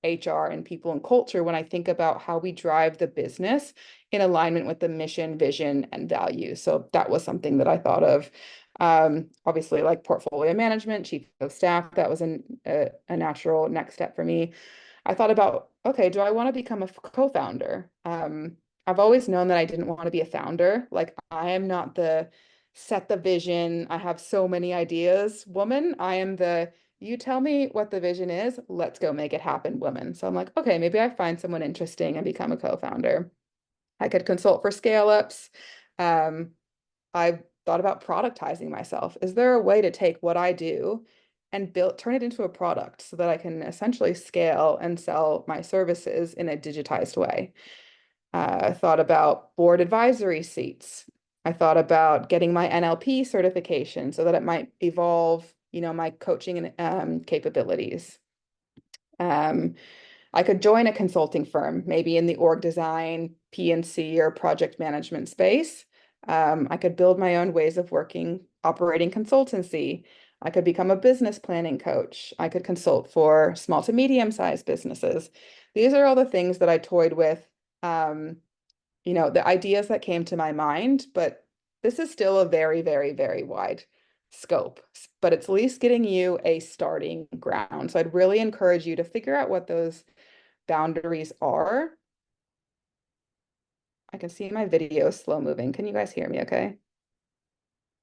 HR and people and culture when I think about how we drive the business in alignment with the mission, vision, and value. So that was something that I thought of. Obviously, like portfolio management, chief of staff, that was a natural next step for me. I thought about, okay, do I want to become a co-founder? I've always known that I didn't want to be a founder. Like, I am not the set the vision, I have so many ideas woman. I am the, you tell me what the vision is, let's go make it happen woman. So I'm like, okay, maybe I find someone interesting and become a co-founder. I could consult for scale-ups. Um, I've thought about productizing myself. Is there a way to take what I do and turn it into a product so that I can essentially scale and sell my services in a digitized way? I thought about board advisory seats. I thought about getting my NLP certification so that it might evolve, my coaching and capabilities. Um, I could join a consulting firm, maybe in the org design, P&C, or project management space. I could build my own ways of working, operating consultancy. I could become a business planning coach. I could consult for small to medium-sized businesses. These are all the things that I toyed with, the ideas that came to my mind, but this is still a very, very, very wide scope, but it's at least getting you a starting ground. So I'd really encourage you to figure out what those boundaries are. I can see my video slow moving. Can you guys hear me okay?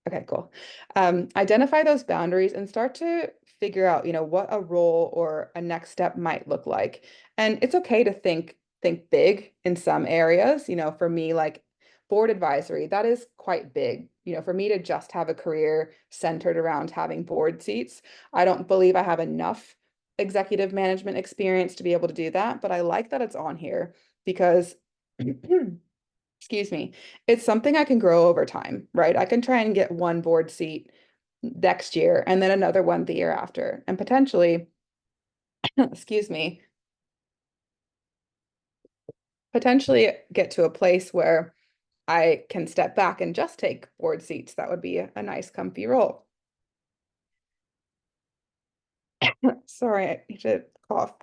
Okay, cool. Identify those boundaries and start to figure out, what a role or a next step might look like. And it's okay to think big in some areas. For me, like board advisory, that is quite big. For me to just have a career centered around having board seats, I don't believe I have enough executive management experience to be able to do that, but I like that it's on here because excuse me, it's something I can grow over time, right? I can try and get one board seat next year and then another one the year after, and potentially, excuse me, potentially get to a place where I can step back and just take board seats. That would be a nice, comfy role. Sorry, I need to cough.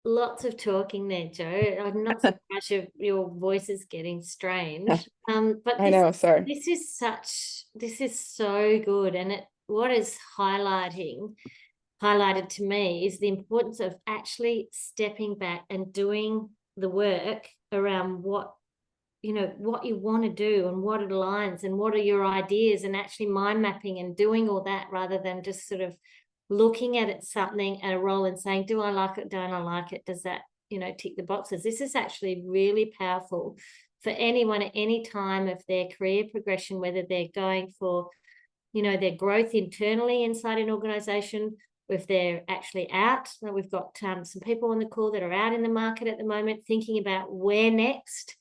Lots of talking there, Jo. I'm not surprised your voice is getting strange. But I know, sorry. this is so good. And what is highlighted to me is the importance of actually stepping back and doing the work around what you want to do and what it aligns and what are your ideas, and actually mind mapping and doing all that rather than just sort of looking at it, something at a role and saying, do I like it? Don't I like it? Does that, tick the boxes? This is actually really powerful for anyone at any time of their career progression, whether they're going for, their growth internally inside an organization, if they're actually out. We've got some people on the call that are out in the market at the moment thinking about where next,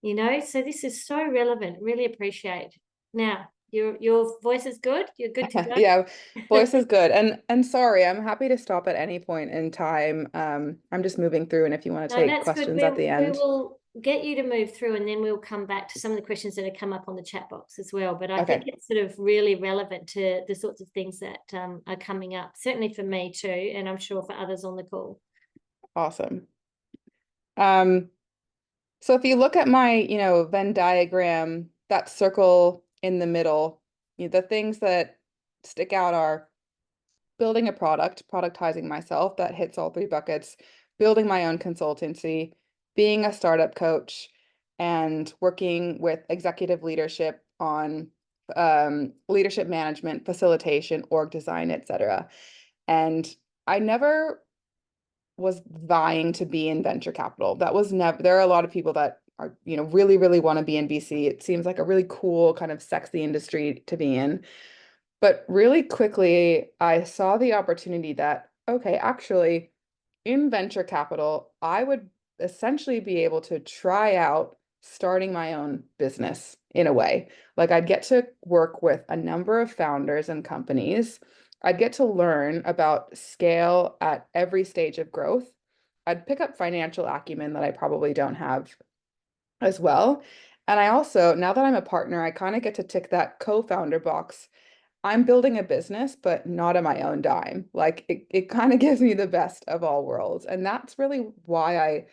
so this is so relevant. Really appreciate. Now, your voice is good. You're good to go. Yeah, voice is good. And sorry, I'm happy to stop at any point in time. I'm just moving through, and if you want to No, take that's good. questions at the We end. will get you to move through, and then we'll come back to some of the questions that have come up on the chat box as well. But I think Okay. it's sort of really relevant to the sorts of things that are coming up, certainly for me too, and I'm sure for others on the call. Awesome. So if you look at my, Venn diagram, that circle in the middle, the things that stick out are building a product, productizing myself, that hits all three buckets, building my own consultancy, being a startup coach, and working with executive leadership on leadership management, facilitation, org design, etc. And I never was vying to be in venture capital. That was never, there are a lot of people that are, really, really want to be in VC. It seems like a really cool, kind of sexy industry to be in. But really quickly, I saw the opportunity that, okay, actually, in venture capital, I would essentially be able to try out starting my own business in a way. Like, I'd get to work with a number of founders and companies. I'd get to learn about scale at every stage of growth. I'd pick up financial acumen that I probably don't have as well. And I also, now that I'm a partner, I kind of get to tick that co-founder box. I'm building a business, but not on my own dime. Like, it kind of gives me the best of all worlds. And that's really why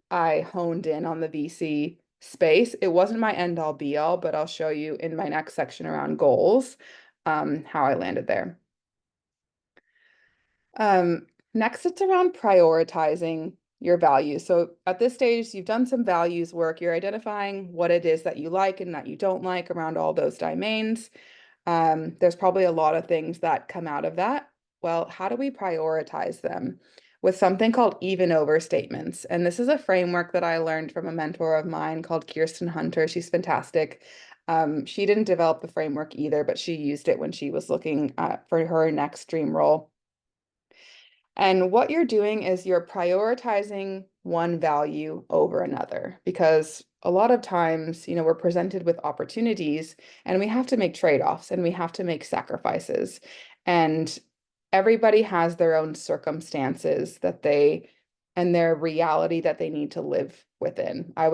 I honed in on the VC space. It wasn't my end all be all, but I'll show you in my next section around goals. how I landed there. Next, it's around prioritizing your values. So at this stage, you've done some values work. You're identifying what it is that you like and that you don't like around all those domains. There's probably a lot of things that come out of that. Well, how do we prioritize them? With something called even over statements. And this is a framework that I learned from a mentor of mine called Kirsten Hunter. She's fantastic. She didn't develop the framework either, but she used it when she was looking for her next dream role. And what you're doing is you're prioritizing one value over another, because a lot of times, we're presented with opportunities and we have to make trade-offs and we have to make sacrifices. And everybody has their own circumstances and their reality that they need to live within. I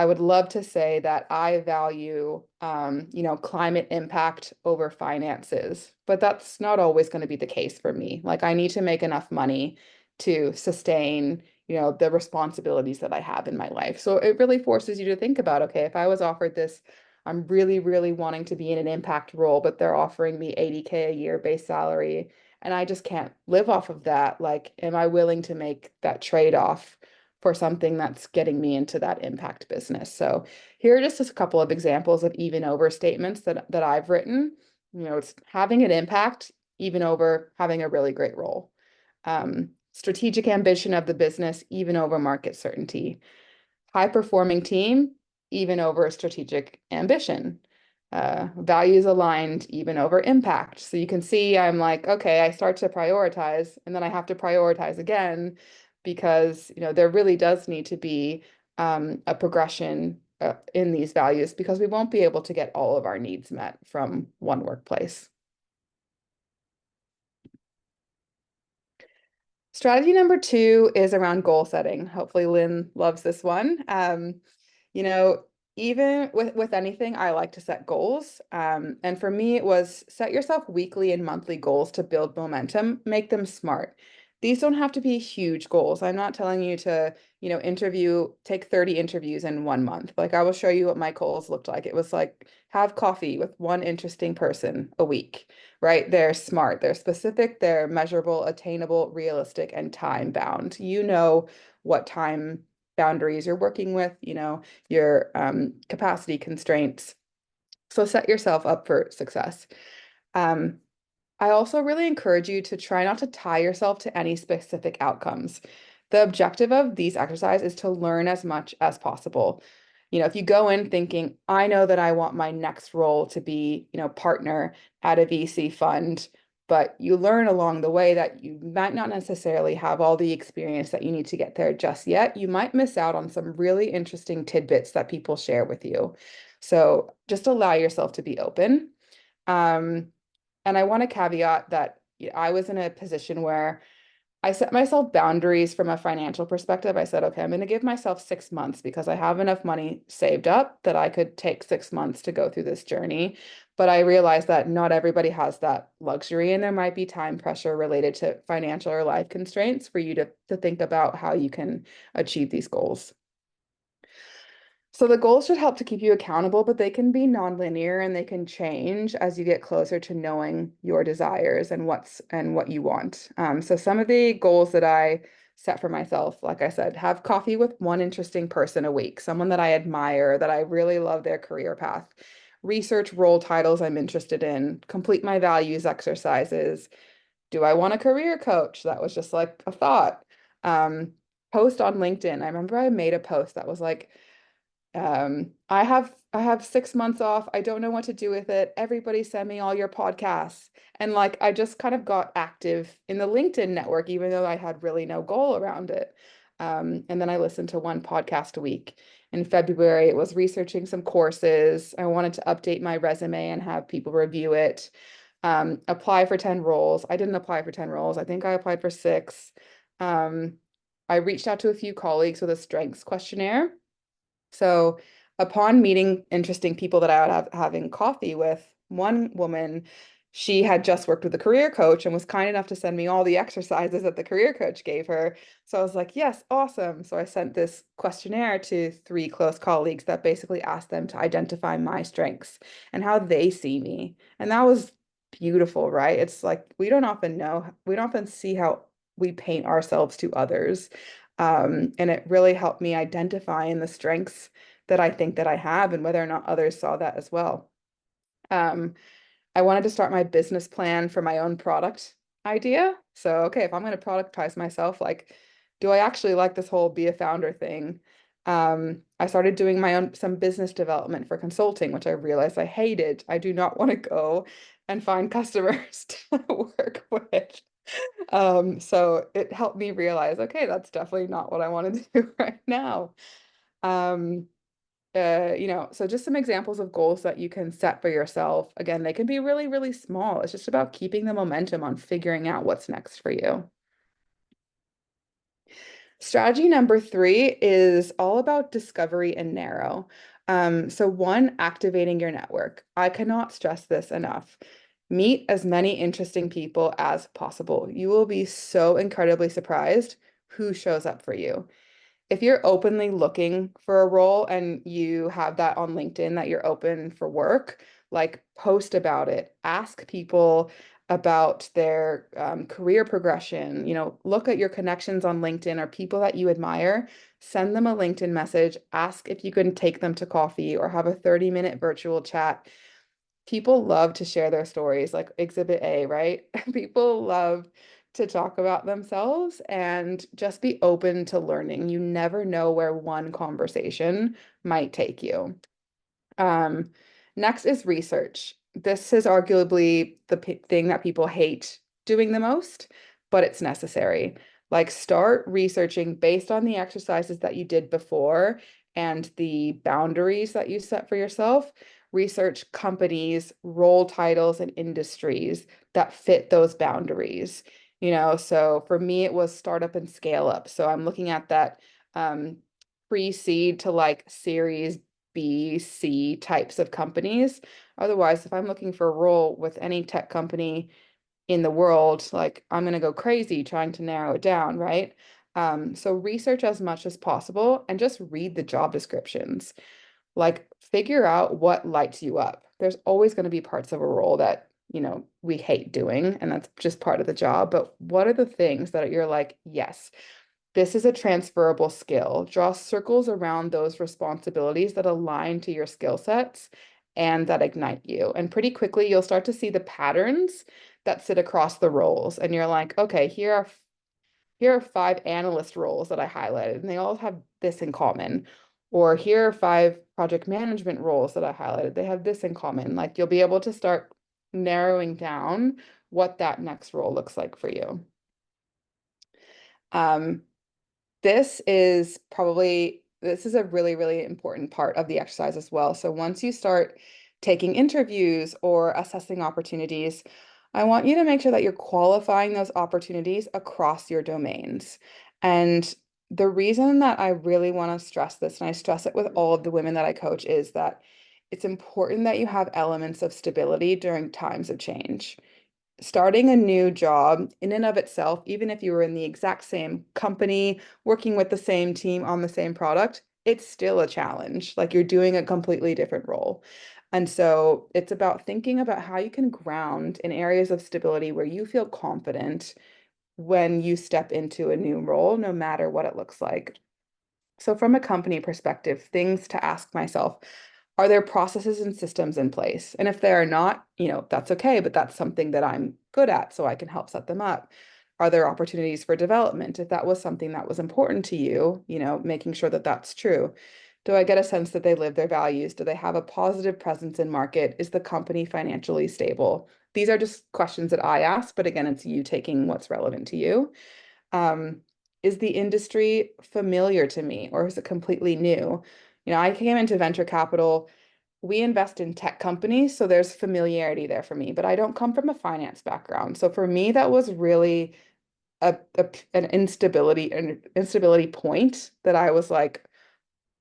would love to say that I value, climate impact over finances, but that's not always going to be the case for me. Like, I need to make enough money to sustain, the responsibilities that I have in my life. So it really forces you to think about, okay, if I was offered this, I'm really, really wanting to be in an impact role, but they're offering me 80K a year base salary, and I just can't live off of that. Like, am I willing to make that trade-off for something that's getting me into that impact business? So here are just a couple of examples of even over statements that I've written. It's having an impact even over having a really great role. Strategic ambition of the business even over market certainty. High performing team even over strategic ambition. Values aligned even over impact. So you can see I'm like, okay, I start to prioritize and then I have to prioritize again, because there really does need to be a progression in these values, because we won't be able to get all of our needs met from one workplace. Strategy number 2 is around goal setting. Hopefully Lynn loves this one. You know, even with anything, I like to set goals. And for me, it was set yourself weekly and monthly goals to build momentum, make them smart. These don't have to be huge goals. I'm not telling you to, take 30 interviews in 1 month. Like, I will show you what my goals looked like. It was like, have coffee with one interesting person a week, right? They're smart, they're specific, they're measurable, attainable, realistic, and time bound. What time boundaries you're working with, your capacity constraints. So set yourself up for success. I also really encourage you to try not to tie yourself to any specific outcomes. The objective of these exercises is to learn as much as possible. If you go in thinking, I know that I want my next role to be, partner at a VC fund, but you learn along the way that you might not necessarily have all the experience that you need to get there just yet, you might miss out on some really interesting tidbits that people share with you. So just allow yourself to be open. And I want to caveat that I was in a position where I set myself boundaries from a financial perspective. I said, okay, I'm going to give myself 6 months because I have enough money saved up that I could take 6 months to go through this journey. But I realized that not everybody has that luxury, and there might be time pressure related to financial or life constraints for you to think about how you can achieve these goals. So the goals should help to keep you accountable, but they can be nonlinear and they can change as you get closer to knowing your desires and what you want. So some of the goals that I set for myself, like I said, have coffee with one interesting person a week, someone that I admire, that I really love their career path, research role titles I'm interested in, complete my values exercises. Do I want a career coach? That was just like a thought. Post on LinkedIn. I remember I made a post that was like, I have 6 months off. I don't know what to do with it. Everybody send me all your podcasts. And like, I just kind of got active in the LinkedIn network, even though I had really no goal around it. And then I listened to one podcast a week. In February, it was researching some courses. I wanted to update my resume and have people review it. Apply for 10 roles. I didn't apply for 10 roles. I think I applied for 6. I reached out to a few colleagues with a strengths questionnaire. So upon meeting interesting people that I would have having coffee with, one woman, she had just worked with a career coach and was kind enough to send me all the exercises that the career coach gave her. So I was like, yes, awesome. So I sent this questionnaire to 3 close colleagues that basically asked them to identify my strengths and how they see me. And that was beautiful, right? It's like we don't often see how we paint ourselves to others. And it really helped me identify in the strengths that I think that I have and whether or not others saw that as well. Um, I wanted to start my business plan for my own product idea. So, okay, if I'm going to productize myself, like, do I actually like this whole be a founder thing? I started doing my own some business development for consulting, which I realized I hated. I do not want to go and find customers to work with. So it helped me realize, okay, that's definitely not what I want to do right now. Um, so just some examples of goals that you can set for yourself. Again, they can be really, really small. It's just about keeping the momentum on figuring out what's next for you. Strategy number 3 is all about discovery and narrow. So one, activating your network. I cannot stress this enough. Meet as many interesting people as possible. You will be so incredibly surprised who shows up for you. If you're openly looking for a role and you have that on LinkedIn that you're open for work, like post about it, ask people about their career progression, look at your connections on LinkedIn or people that you admire, send them a LinkedIn message, ask if you can take them to coffee or have a 30-minute virtual chat. People love to share their stories, like Exhibit A, right? People love to talk about themselves and just be open to learning. You never know where one conversation might take you. Next is research. This is arguably the thing that people hate doing the most, but it's necessary. Like start researching based on the exercises that you did before and the boundaries that you set for yourself. Research companies, role titles, and industries that fit those boundaries. So for me, it was startup and scale up. So I'm looking at that pre-seed to like series B, C types of companies. Otherwise, if I'm looking for a role with any tech company in the world, like I'm going to go crazy trying to narrow it down, right? So research as much as possible and just read the job descriptions. Like figure out what lights you up. There's always going to be parts of a role that, we hate doing, and that's just part of the job. But what are the things that you're like, yes, this is a transferable skill. Draw circles around those responsibilities that align to your skill sets and that ignite you. And pretty quickly, you'll start to see the patterns that sit across the roles. And you're like, okay, here are 5 analyst roles that I highlighted, and they all have this in common. Or here are 5 project management roles that I highlighted. They have this in common. Like you'll be able to start narrowing down what that next role looks like for you. Um, this is a really, really important part of the exercise as well. So once you start taking interviews or assessing opportunities, I want you to make sure that you're qualifying those opportunities across your domains. And the reason that I really want to stress this, and I stress it with all of the women that I coach, is that it's important that you have elements of stability during times of change. Starting a new job in and of itself, even if you were in the exact same company, working with the same team on the same product, it's still a challenge. Like you're doing a completely different role. And so it's about thinking about how you can ground in areas of stability where you feel confident when you step into a new role, no matter what it looks like. So from a company perspective, things to ask myself, are there processes and systems in place? And if there are not, that's okay, but that's something that I'm good at, so I can help set them up. Are there opportunities for development? If that was something that was important to you, making sure that that's true. Do I get a sense that they live their values? Do they have a positive presence in market? Is the company financially stable? These are just questions that I ask, but again, it's you taking what's relevant to you. Um, is the industry familiar to me or is it completely new? I came into venture capital. We invest in tech companies, so there's familiarity there for me, but I don't come from a finance background. So for me, that was really an instability point that I was like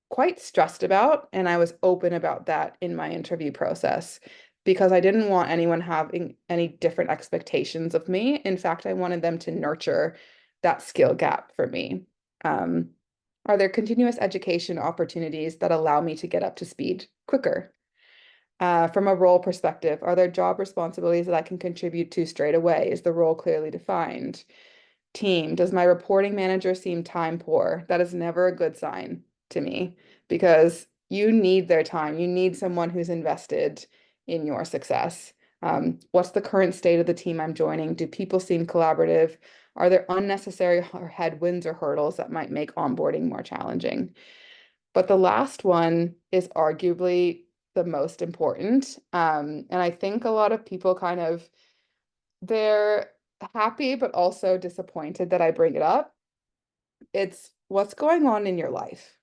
quite stressed about, and I was open about that in my interview process because I didn't want anyone having any different expectations of me. In fact, I wanted them to nurture that skill gap for me. Um, are there continuous education opportunities that allow me to get up to speed quicker? From a role perspective, are there job responsibilities that I can contribute to straight away? Is the role clearly defined? Team, does my reporting manager seem time poor? That is never a good sign to me because you need their time. You need someone who's invested in your success. What's the current state of the team I'm joining? Do people seem collaborative? Are there unnecessary headwinds or hurdles that might make onboarding more challenging? But the last one is arguably the most important. And I think a lot of people they're happy, but also disappointed that I bring it up. It's what's going on in your life.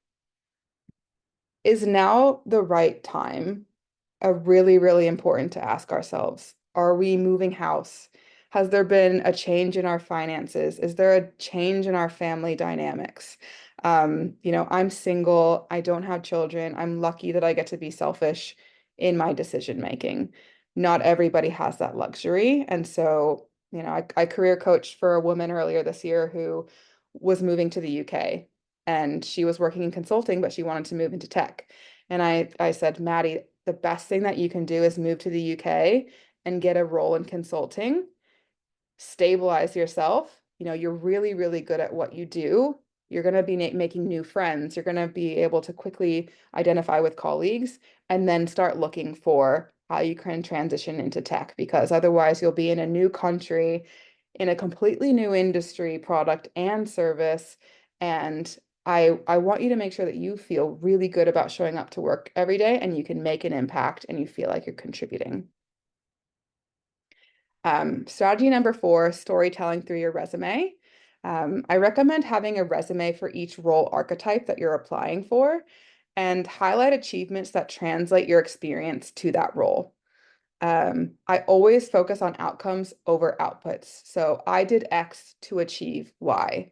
Is now the right time? Really, really important to ask ourselves. Are we moving house? Has there been a change in our finances? Is there a change in our family dynamics? I'm single. I don't have children. I'm lucky that I get to be selfish in my decision making. Not everybody has that luxury. And so, I career coached for a woman earlier this year who was moving to the UK and she was working in consulting, but she wanted to move into tech. And I said, Maddie, the best thing that you can do is move to the UK and get a role in consulting, stabilize yourself. You're really, really good at what you do. You're going to be making new friends. You're going to be able to quickly identify with colleagues and then start looking for how you can transition into tech, because otherwise you'll be in a new country, in a completely new industry, product and service. And I want you to make sure that you feel really good about showing up to work every day and you can make an impact and you feel like you're contributing. Strategy number 4, storytelling through your resume. I recommend having a resume for each role archetype that you're applying for and highlight achievements that translate your experience to that role. I always focus on outcomes over outputs. So I did X to achieve Y.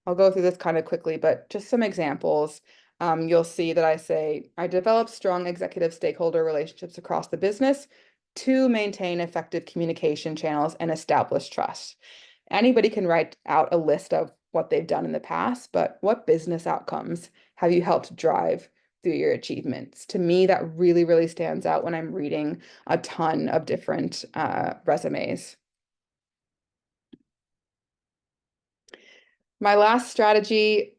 I'll go through this kind of quickly, but just some examples. You'll see that I say, I developed strong executive stakeholder relationships across the business to maintain effective communication channels and establish trust. Anybody can write out a list of what they've done in the past, but what business outcomes have you helped drive through your achievements? To me, that really, really stands out when I'm reading a ton of different resumes. My last strategy,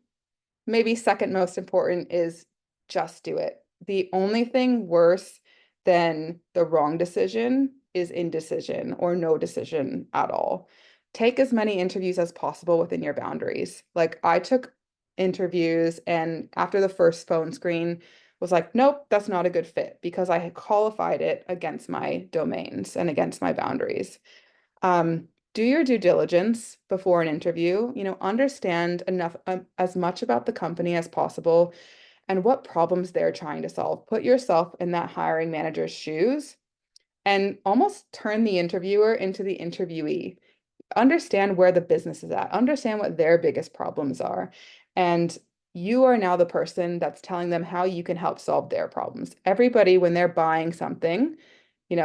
maybe second most important, is just do it. The only thing worse than the wrong decision is indecision or no decision at all. Take as many interviews as possible within your boundaries. Like I took interviews and after the first phone screen was like, nope, that's not a good fit because I had qualified it against my domains and against my boundaries. Do your due diligence before an interview, understand enough, as much about the company as possible and what problems they're trying to solve. Put yourself in that hiring manager's shoes and almost turn the interviewer into the interviewee. Understand where the business is at, understand what their biggest problems are. And you are now the person that's telling them how you can help solve their problems. Everybody, when they're buying something,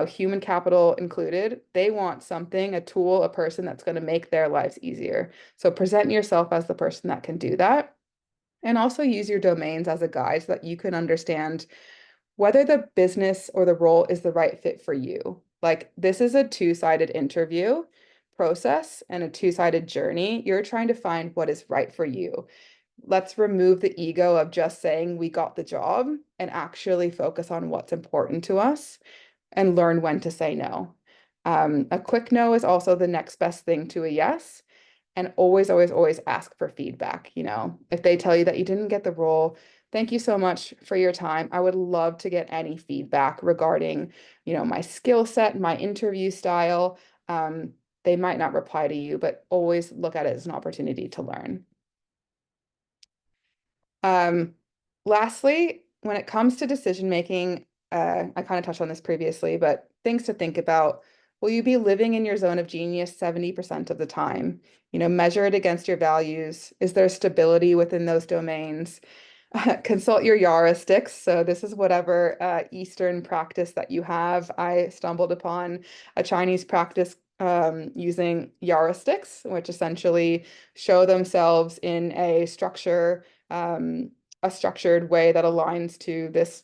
human capital included, they want something, a tool, a person that's going to make their lives easier. So present yourself as the person that can do that. And also use your domains as a guide so that you can understand whether the business or the role is the right fit for you. Like this is a two-sided interview process and a two-sided journey. You're trying to find what is right for you. Let's remove the ego of just saying we got the job and actually focus on what's important to us and learn when to say no. A quick no is also the next best thing to a yes. And always, always, always ask for feedback. If they tell you that you didn't get the role, thank you so much for your time. I would love to get any feedback regarding, my skill set, my interview style. They might not reply to you, but always look at it as an opportunity to learn. Lastly, when it comes to decision making, I kind of touched on this previously, but things to think about. Will you be living in your zone of genius 70% of the time? Measure it against your values. Is there stability within those domains? Consult your heuristics. So this is whatever Eastern practice that you have. I stumbled upon a Chinese practice using heuristics, which essentially show themselves in a structured way that aligns to this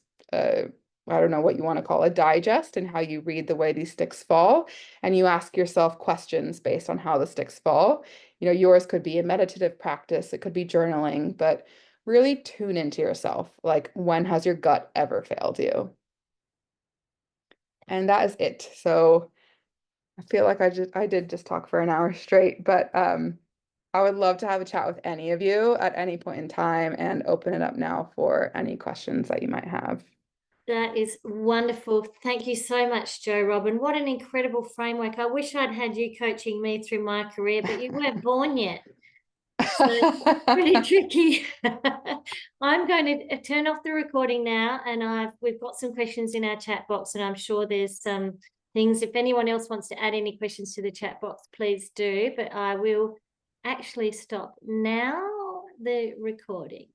I don't know what you want to call a digest and how you read the way these sticks fall. And you ask yourself questions based on how the sticks fall. Yours could be a meditative practice, it could be journaling, but really tune into yourself. Like, when has your gut ever failed you? And that is it. So I feel like I did just talk for an hour straight, but I would love to have a chat with any of you at any point in time and open it up now for any questions that you might have. That is wonderful. Thank you so much, Jo Robyn. What an incredible framework. I wish I'd had you coaching me through my career, but you weren't born yet. So it's pretty tricky. I'm going to turn off the recording now, and we've got some questions in our chat box, and I'm sure there's some things. If anyone else wants to add any questions to the chat box, please do. But I will actually stop now the recording.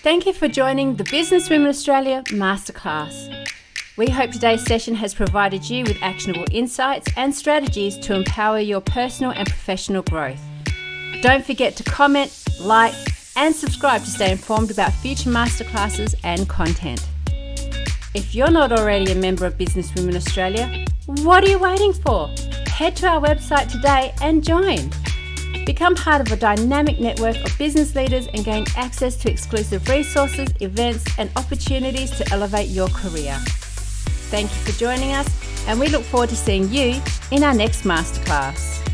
Thank you for joining the Business Women Australia Masterclass. We hope today's session has provided you with actionable insights and strategies to empower your personal and professional growth. Don't forget to comment, like, and subscribe to stay informed about future masterclasses and content. If you're not already a member of Business Women Australia, what are you waiting for? Head to our website today and join. Become part of a dynamic network of business leaders and gain access to exclusive resources, events, and opportunities to elevate your career. Thank you for joining us, and we look forward to seeing you in our next masterclass.